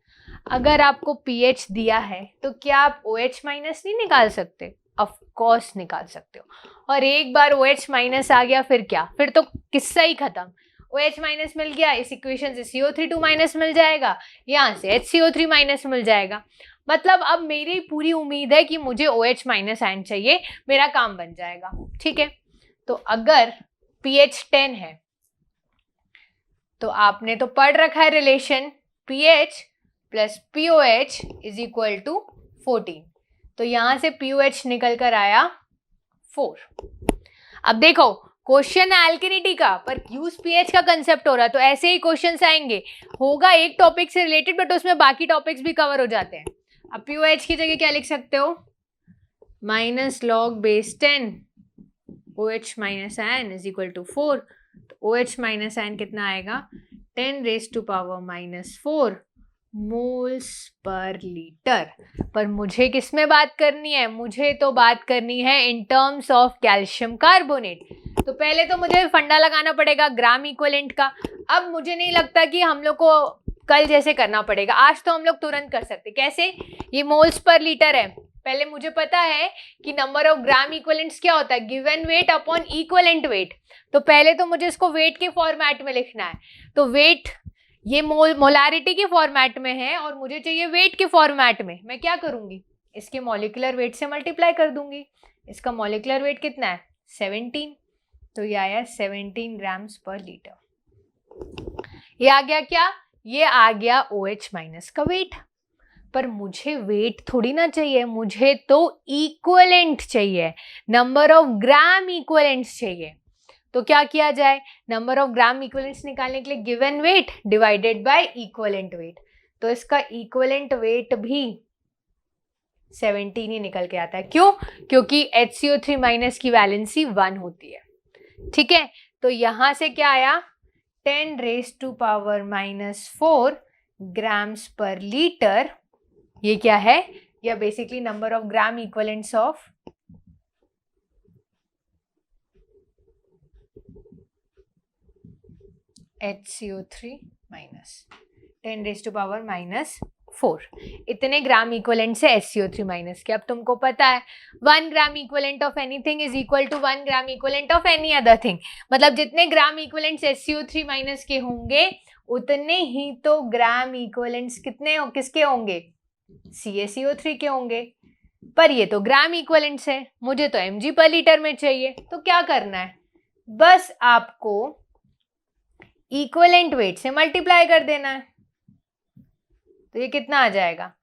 अगर आपको pH दिया है तो क्या आप OH माइनस नहीं निकाल सकते? ऑफ कोर्स निकाल सकते हो। और एक बार OH माइनस आ गया फिर क्या? फिर तो किस्सा ही खत्म। OH माइनस मिल गया, इस इक्वेशन से CO3 माइनस मिल जाएगा, यहाँ से HCO3 माइनस मिल जाएगा। मतलब अब मेरी पूरी उम्मीद है कि मुझे OH माइनस आयन चाहिए, मेरा काम बन जाएगा। ठीक है, तो अगर pH 10 है तो आपने तो पढ़ रखा है relation pH plus POH is equal to 14। तो यहां से POH निकल कर आया 4। अब देखो क्वेश्चन है एल्केनिटी का, पर यूज pH का कंसेप्ट हो रहा है, तो ऐसे ही क्वेश्चंस आएंगे। होगा एक टॉपिक से रिलेटेड, बट उसमें बाकी टॉपिक्स भी कवर हो जाते हैं। अब POH की जगह क्या लिख सकते हो? Minus log base 10 OH minus ion is equal to 4। तो OH माइनस आयन कितना आएगा? 10 raise to power minus 4 moles per litre. पर मुझे किस में बात करनी है? मुझे तो बात करनी है in terms of calcium carbonate. तो पहले तो मुझे फंडा लगाना पड़ेगा ग्राम इक्विवेलेंट का। अब मुझे नहीं लगता कि हम लोग को कल जैसे करना पड़ेगा, आज तो हम लोग तुरंत कर सकते। कैसे? ये मोल्स पर लीटर है, पहले मुझे पता है कि नंबर ऑफ ग्राम इक्विवेलेंट्स क्या होता है? Given weight upon equivalent weight. तो पहले तो मुझे इसको वेट के फॉर्मेट में लिखना है। तो वेट ये मोलारिटी के फॉर्मेट में है और मुझे चाहिए वेट के फॉर्मेट में। मैं क्या करूंगी? इसके मॉलिक्यूलर वेट से मल्टीप्लाई कर दूंगी। इसका मॉलिक्यूलर वेट कितना है? 17। तो ये आया 17 ग्राम्स पर लीटर। ये आ गया क्या? ये आ गया OH माइनस का वेट। पर मुझे वेट थोड़ी ना चाहिए, मुझे तो इक्विवेलेंट चाहिए, नंबर ऑफ ग्राम इक्विवेलेंट्स चाहिए। तो क्या किया जाए? नंबर ऑफ ग्राम इक्विवेलेंट्स निकालने के लिए given weight divided by equivalent weight. तो इसका इक्विवेलेंट वेट भी 17 ही निकल के आता है। क्यों? क्योंकि HCO3 माइनस की वैलेंसी 1 होती है। ठीक है, तो यहां से क्या आया? 10 raise to power minus 4 grams per litre. ये क्या है? यह basically number of gram equivalents of HCO3 minus 10 raise to power minus 4। इतने ग्राम इक्विवेलेंट से HCO3 माइनस के। अब तुमको पता है 1 gram equivalent of anything is equal to 1 gram equivalent of any other thing. मतलब जितने ग्राम इक्विवेलेंट्स HCO3 माइनस के होंगे उतने ही तो ग्राम इक्विवेलेंट्स किसके होंगे? CaCO3 के होंगे। पर ये तो ग्राम इक्विवेलेंट्स है, मुझे तो mg पर लीटर में चाहिए। तो क्या करना है? बस आपको इक्विवेलेंट वेट से मल्टीप्लाई कर देना है। तो ये कितना आ जाएगा?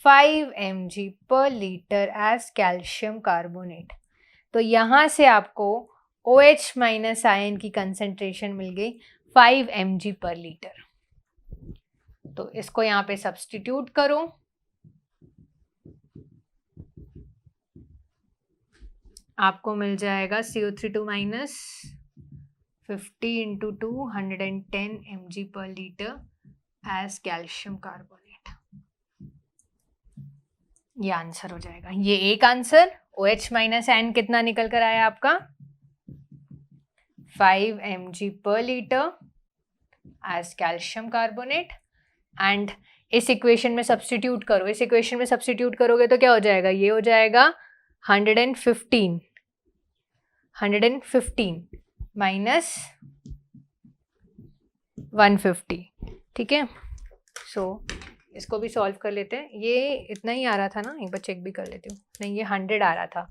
5 mg per litre as calcium carbonate. तो यहां से आपको OH माइनस आयन की कंसेंट्रेशन मिल गई 5 mg पर लीटर। तो इसको यहां पे सब्स्टिट्यूट करो। आपको मिल जाएगा CO3 minus 50 into 2 110 mg per litre as calcium carbonate. ये आंसर हो जाएगा। ये एक आंसर। OH माइनस आयन कितना निकल कर आया आपका? 5 mg per litre as calcium carbonate. And इस इक्वेशन में सब्स्टिट्यूट करो। इस इक्वेशन में सब्स्टिट्यूट करोगे तो क्या हो जाएगा? ये हो जाएगा 115 माइनस 150। ठीक है, सो इसको भी सॉल्व कर लेते हैं। ये इतना ही आ रहा था ना, एक बार चेक भी कर लेती हूँ। नहीं, ये 100 आ रहा था,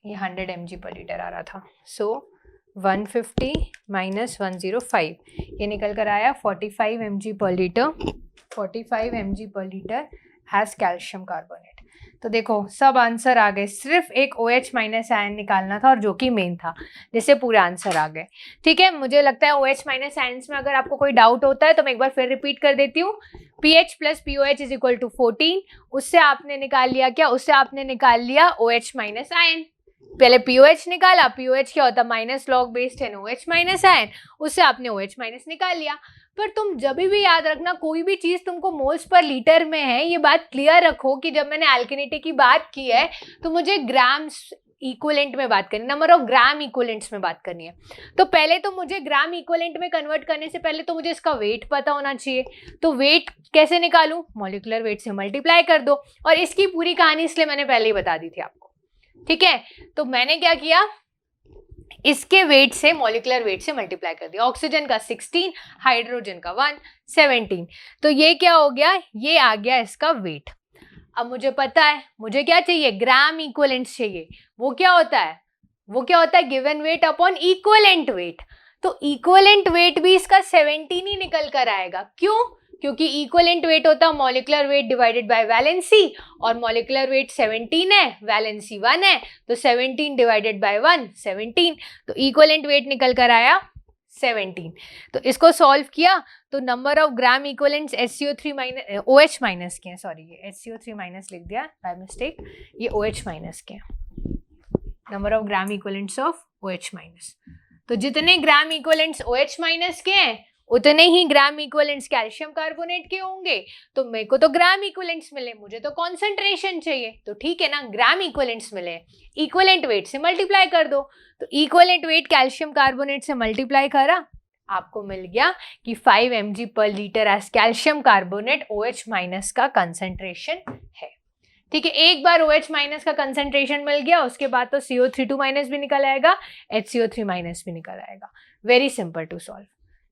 ये 100 mg पर लीटर आ रहा था। सो 150 माइनस 105, ये निकल कर आया 45 mg per litre, 45 mg per litre as calcium carbonate. तो देखो सब आंसर आ गए, सिर्फ एक OH माइनस आयन निकालना था और जो कि मेन था, जिससे पूरे आंसर आ गए। ठीक है, मुझे लगता है OH माइनस आयन्स में अगर आपको कोई डाउट होता है तो मैं एक बार फिर रिपीट कर देती हूँ। pH plus POH is equal to 14, उससे आपने निकाल लिया क्या, उससे आपने निकाल लिया OH माइनस आयन। पहले POH निकाला, POH क्या होता है, minus log base 10 OH minus ion, उससे आपने OH माइनस निकाल लिया। पर तुम जब भी याद रखना, कोई भी चीज तुमको मोल्स पर लीटर में है, ये बात क्लियर रखो कि जब मैंने एल्केनिटी की बात की है तो मुझे ग्राम्स इक्विवेलेंट में बात करनी, नंबर ऑफ ग्राम इक्विवेलेंट्स में बात करनी है। तो पहले तो मुझे ग्राम इक्विवेलेंट में कन्वर्ट करने से पहले तो मुझे इसका वेट पता होना चाहिए। तो वेट कैसे निकालूं, मॉलिक्यूलर वेट से मल्टीप्लाई कर दो, और इसकी पूरी कहानी इसलिए मैंने पहले ही बता दी थी आपको। ठीक है, तो मैंने क्या किया, इसके वेट से मॉलिक्यूलर वेट से मल्टीप्लाई कर दिया। ऑक्सीजन का 16, हाइड्रोजन का 1, 17। तो ये क्या हो गया, ये आ गया इसका वेट। अब मुझे पता है मुझे क्या चाहिए, ग्राम इक्विवेलेंट्स चाहिए। वो क्या होता है, वो क्या होता है, given weight upon equivalent weight. तो इक्विवेलेंट वेट भी इसका 17 ही निकल कर आएगा। क्यों, क्योंकि इक्विवेलेंट वेट होता है molecular weight divided by valency, और मॉलिक्यूलर वेट 17 है, वैलेंसी 1 है, तो 17 डिवाइडेड बाय 1 17। तो इक्विवेलेंट वेट निकल कर आया 17। तो इसको सॉल्व किया तो number of gram equivalents HCO3 minus OH minus के हैं, सॉरी ये HCO3 माइनस लिख दिया बाय मिस्टेक, ये OH माइनस के हैं, number of gram equivalents of OH minus. तो जितने ग्राम इक्विवेलेंट्स OH माइनस के हैं उतने ही ग्राम इक्विवेलेंट्स कैल्शियम कार्बोनेट के होंगे। तो मेरे को तो ग्राम इक्विवेलेंट्स मिले, मुझे तो कॉन्सेंट्रेशन चाहिए, तो ठीक है ना, ग्राम इक्विवेलेंट्स मिले, इक्विवेलेंट वेट से मल्टीप्लाई कर दो। तो इक्विवेलेंट वेट कैल्शियम कार्बोनेट से मल्टीप्लाई करा, आपको मिल गया कि 5 mg per litre as calcium carbonate OH minus का कंसेंट्रेशन है। ठीक है, एक बार OH माइनस का कंसेंट्रेशन मिल गया, उसके बाद तो CO32 माइनस भी निकल आएगा, HCO3 माइनस भी निकल आएगा। Very simple to solve.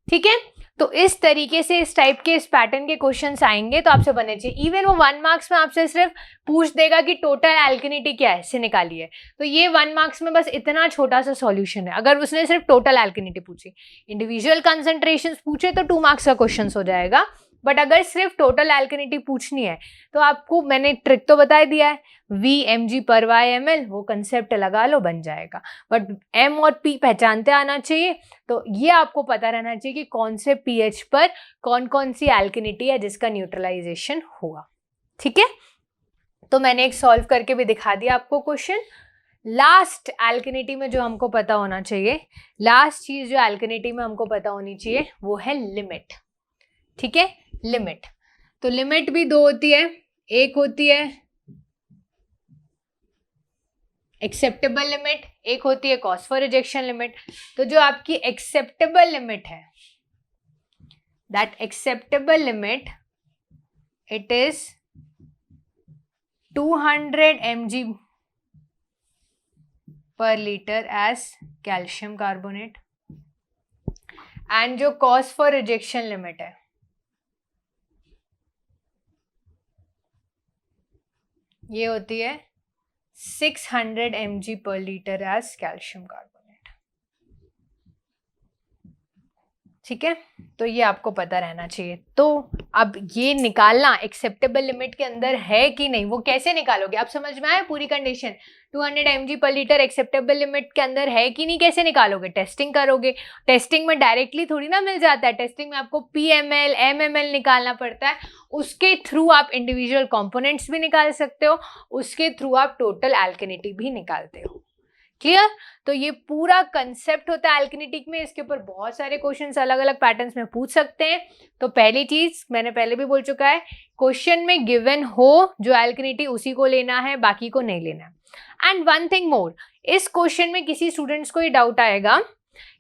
ठीक है, तो इस तरीके से इस टाइप के इस पैटर्न के क्वेश्चंस आएंगे तो आपसे बनने चाहिए। इवन वो 1 मार्क्स में आपसे सिर्फ पूछ देगा कि टोटल एल्केनिटी क्या है, इससे निकालिए। तो ये 1 मार्क्स में बस इतना छोटा सा सॉल्यूशन है। अगर उसने सिर्फ टोटल एल्केनिटी पूछी, इंडिविजुअल कंसंट्रेशंस पूछे तो 2 मार्क्स का क्वेश्चन हो जाएगा। बट अगर सिर्फ टोटल एल्केनिटी पूछनी है तो आपको मैंने ट्रिक तो बता दिया है, V/mg/ml, वो कंसेप्ट लगा लो, बन जाएगा। बट M और P पहचानते आना चाहिए। तो ये आपको पता रहना चाहिए कि कौन से pH पर कौन कौन सी एल्केनिटी है जिसका न्यूट्रलाइजेशन हुआ। ठीक है, तो मैंने एक सॉल्व करके भी दिखा दिया आपको क्वेश्चन। लास्ट एल्केनिटी में जो हमको पता होना चाहिए, लास्ट चीज जो एल्केनिटी में हमको पता होनी चाहिए वो है लिमिट। ठीक है, लिमिट। तो लिमिट भी 2 होती है, एक होती है एक्सेप्टेबल लिमिट, एक होती है कॉज फॉर रिजेक्शन लिमिट। तो जो आपकी एक्सेप्टेबल लिमिट है, that acceptable limit it is 200 mg per litre as calcium carbonate, and जो कॉज फॉर रिजेक्शन लिमिट है ये होती है 600 mg per litre as calcium carbonate. ठीक है, तो ये आपको पता रहना चाहिए। तो अब ये निकालना एक्सेप्टेबल लिमिट के अंदर है कि नहीं, वो कैसे निकालोगे, आप समझ में आए पूरी condition. 200 mg per litre acceptable limit के अंदर है कि नहीं, कैसे निकालोगे, टेस्टिंग करोगे। टेस्टिंग में डायरेक्टली थोड़ी ना मिल जाता है, टेस्टिंग में आपको PML MML निकालना पड़ता है। उसके थ्रू आप इंडिविजुअल कंपोनेंट्स भी निकाल सकते हो, उसके थ्रू आप टोटल एल्केनिटी भी निकालते हो। क्लियर। तो ये पूरा कंसेप्ट होता है एल्केनिटिक में। इसके ऊपर बहुत सारे क्वेश्चंस अलग अलग पैटर्न्स में पूछ सकते हैं। तो पहली चीज मैंने पहले भी बोल चुका है, क्वेश्चन में गिवन हो जो एल्केनिटी उसी को लेना है, बाकी को नहीं लेना है। एंड वन थिंग मोर, इस क्वेश्चन में किसी स्टूडेंट्स को ये डाउट आएगा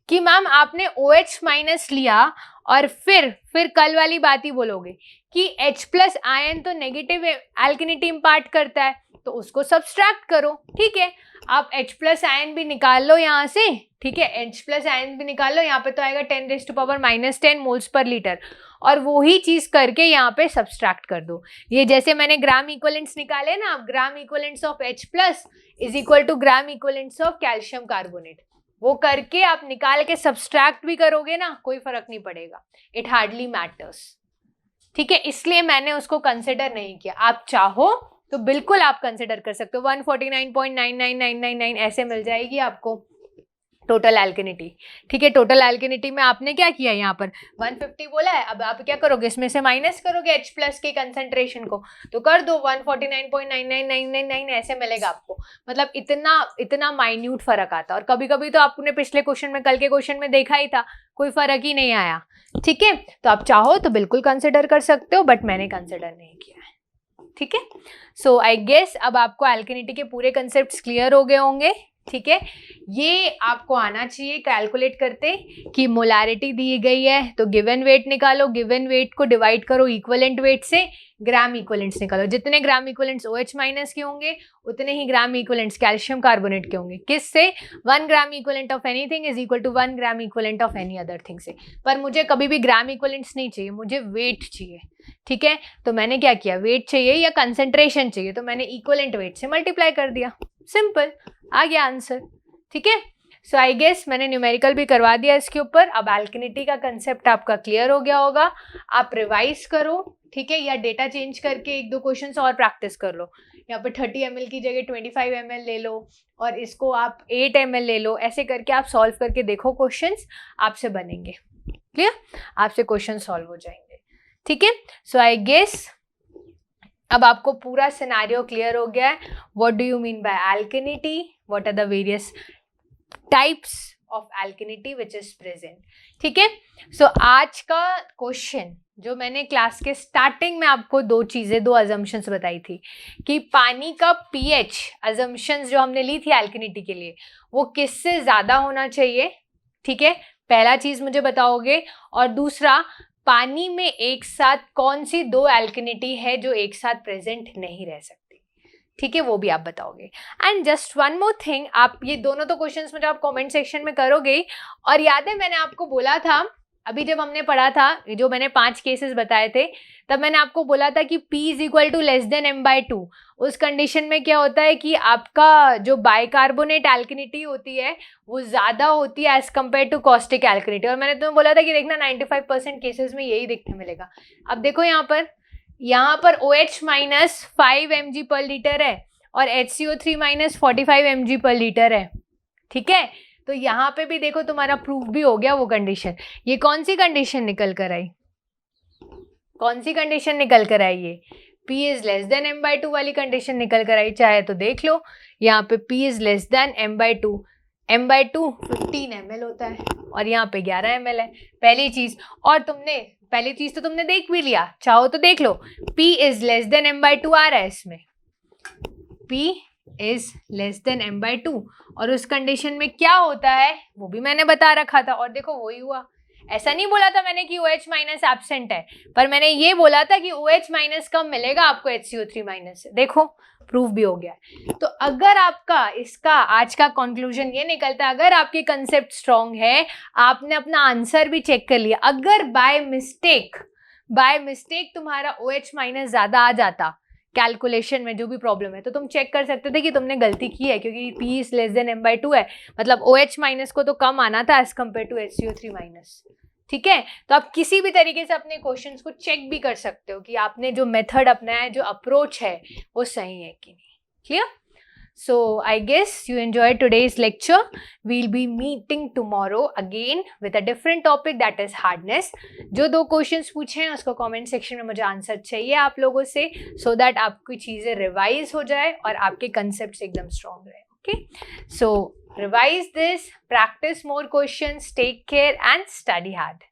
कि मैम आपने OH माइनस लिया और फिर कल वाली बात ही बोलोगे कि H प्लस आयन तो नेगेटिव एल्केनिटी इम्पार्ट करता है, तो उसको सब्सट्रैक्ट करो। ठीक है, आप H प्लस आयन भी निकाल लो यहाँ से। ठीक है, H प्लस आयन भी निकाल लो, यहाँ पे तो आएगा 10⁻⁻10 मोल्स पर लीटर, और वही चीज करके यहाँ पे सब्सट्रैक्ट कर दो। ये जैसे मैंने ग्राम इक्विवेलेंट्स निकाले ना, आप gram equivalents of H plus is equal to gram equivalents of calcium carbonate, वो करके आप निकाल के सब्सट्रैक्ट भी करोगे ना, कोई फर्क नहीं पड़ेगा, इट हार्डली मैटर्स। ठीक है, इसलिए मैंने उसको कंसिडर नहीं किया। आप चाहो तो बिल्कुल आप कंसिडर कर सकते हो 149.99999 ऐसे मिल जाएगी आपको टोटल एल्केनिटी। ठीक है, टोटल एल्केनिटी में आपने क्या किया, यहाँ पर 150 बोला है, अब आप क्या करोगे, इसमें से माइनस करोगे H प्लस के कंसेंट्रेशन को, तो कर दो 149.99999 ऐसे मिलेगा आपको। मतलब इतना माइन्यूट फर्क आता है, और कभी कभी तो आपने पिछले क्वेश्चन में, कल के क्वेश्चन में देखा ही था, कोई फर्क ही नहीं आया। ठीक है, तो आप चाहो तो बिल्कुल कंसिडर कर सकते हो, बट मैंने कंसिडर नहीं किया है। ठीक है, सो आई गेस अब आपको एल्केनिटी के पूरे कंसेप्ट क्लियर हो गए होंगे। ठीक है, ये आपको आना चाहिए कैलकुलेट करते कि मोलारिटी दी गई है तो गिवन वेट निकालो, गिवन वेट को डिवाइड करो इक्विवेलेंट वेट से, ग्राम इक्विवेलेंट्स निकालो, जितने ग्राम इक्विवेलेंट्स OH माइनस के होंगे उतने ही ग्राम इक्विवेलेंट्स कैल्शियम कार्बोनेट के होंगे। किससे? 1 gram equivalent of anything is equal to 1 gram equivalent of any other thing से। पर मुझे कभी भी ग्राम इक्विवेलेंट्स नहीं चाहिए, मुझे वेट चाहिए। ठीक है, तो मैंने क्या किया, वेट चाहिए या कंसेंट्रेशन चाहिए, तो मैंने इक्विवेलेंट वेट से मल्टीप्लाई कर दिया, सिंपल, आ गया आंसर। ठीक है, सो आई गेस मैंने न्यूमेरिकल भी करवा दिया इसके ऊपर। अब एल्केनिटी का कंसेप्ट आपका क्लियर हो गया होगा, आप रिवाइज करो। ठीक है, या डेटा चेंज करके 1-2 क्वेश्चन और प्रैक्टिस कर लो। यहाँ पे 30 ml की जगह 25 ml ले लो, और इसको आप 8 ml ले लो, ऐसे करके आप सॉल्व करके देखो, क्वेश्चंस आपसे बनेंगे। क्लियर, आपसे क्वेश्चन सॉल्व हो जाएंगे। ठीक है, सो आई गेस अब आपको पूरा सिनेरियो क्लियर हो गया है। What do you mean by alkalinity, what are the various types of alkalinity which is present. ठीक है, सो आज का क्वेश्चन जो मैंने क्लास के स्टार्टिंग में आपको 2 चीजें, 2 अजम्पशंस बताई थी कि पानी का पीएच, अजम्पशंस जो हमने ली थी एल्केनिटी के लिए, वो किससे ज्यादा होना चाहिए। ठीक है, पहला चीज मुझे बताओगे, और दूसरा पानी में एक साथ कौन सी 2 एल्केनिटी है जो एक साथ प्रेजेंट नहीं रह सकती। ठीक है, वो भी आप बताओगे। And just one more thing, आप ये दोनों तो क्वेश्चंस मुझे आप कमेंट सेक्शन में करोगे। और याद है मैंने आपको बोला था, अभी जब हमने पढ़ा था, जो मैंने 5 केसेस बताए थे, तब मैंने आपको बोला था कि P is equal to less than M/2। उस कंडीशन में क्या होता है कि आपका जो बाइकार्बोनेट एल्केनिटी होती है वो ज्यादा होती है एज कम्पेयर टू कॉस्टिक एल्केनिटी। और मैंने तुम्हें बोला था कि देखना 95% केसेस में यही देखने मिलेगा। अब देखो यहाँ पर OH माइनस 5 mg/L है और HCO3 माइनस 45 mg/L है। ठीक है, तो यहाँ पे भी देखो तुम्हारा प्रूफ भी हो गया वो कंडीशन। ये कौन सी कंडीशन निकल कर आई, कौन सी कंडीशन निकल कर आई, ये P is less than M/2 वाली कंडीशन निकल कर आई। चाहे तो देख लो, यहाँ पे P is less than M/2, M/2 15 ml होता है और यहाँ पे 11 ml है। पहली चीज तो तुमने देख भी लिया, चाहो तो देख लो, P is less than M/2 आ रहा है इसमें, P is less than M/2, और उस कंडीशन में क्या होता है वो भी मैंने बता रखा था, और देखो वही हुआ। ऐसा नहीं बोला था मैंने कि OH माइनस एब्सेंट है, पर मैंने ये बोला था कि OH माइनस कम मिलेगा आपको HCO3 माइनस से। देखो प्रूफ भी हो गया है। तो अगर आपका इसका आज का कंक्लूजन ये निकलता है, अगर आपके कंसेप्ट स्ट्रांग है, आपने अपना आंसर भी चेक कर लिया, अगर बाय मिस्टेक तुम्हारा OH माइनस ज्यादा आ जाता कैलकुलेशन में, जो भी प्रॉब्लम है, तो तुम चेक कर सकते थे कि तुमने गलती की है, क्योंकि P is less than M/2 है, मतलब OH माइनस को तो कम आना था as compare to HCO3 minus. ठीक है, तो आप किसी भी तरीके से अपने क्वेश्चंस को चेक भी कर सकते हो कि आपने जो मेथड अपनाया है, जो अप्रोच है, वो सही है कि नहीं। Clear? So I guess you enjoyed today's lecture. We'll be meeting tomorrow again with a different topic, that is hardness. जो 2 क्वेश्चंस पूछे हैं उसको कमेंट सेक्शन में मुझे आंसर चाहिए आप लोगों से, so that आपकी चीज़ें रिवाइज हो जाए और आपके कंसेप्ट्स एकदम स्ट्रॉन्ग रहे। Okay? So revise this, practice more questions, take care and study hard.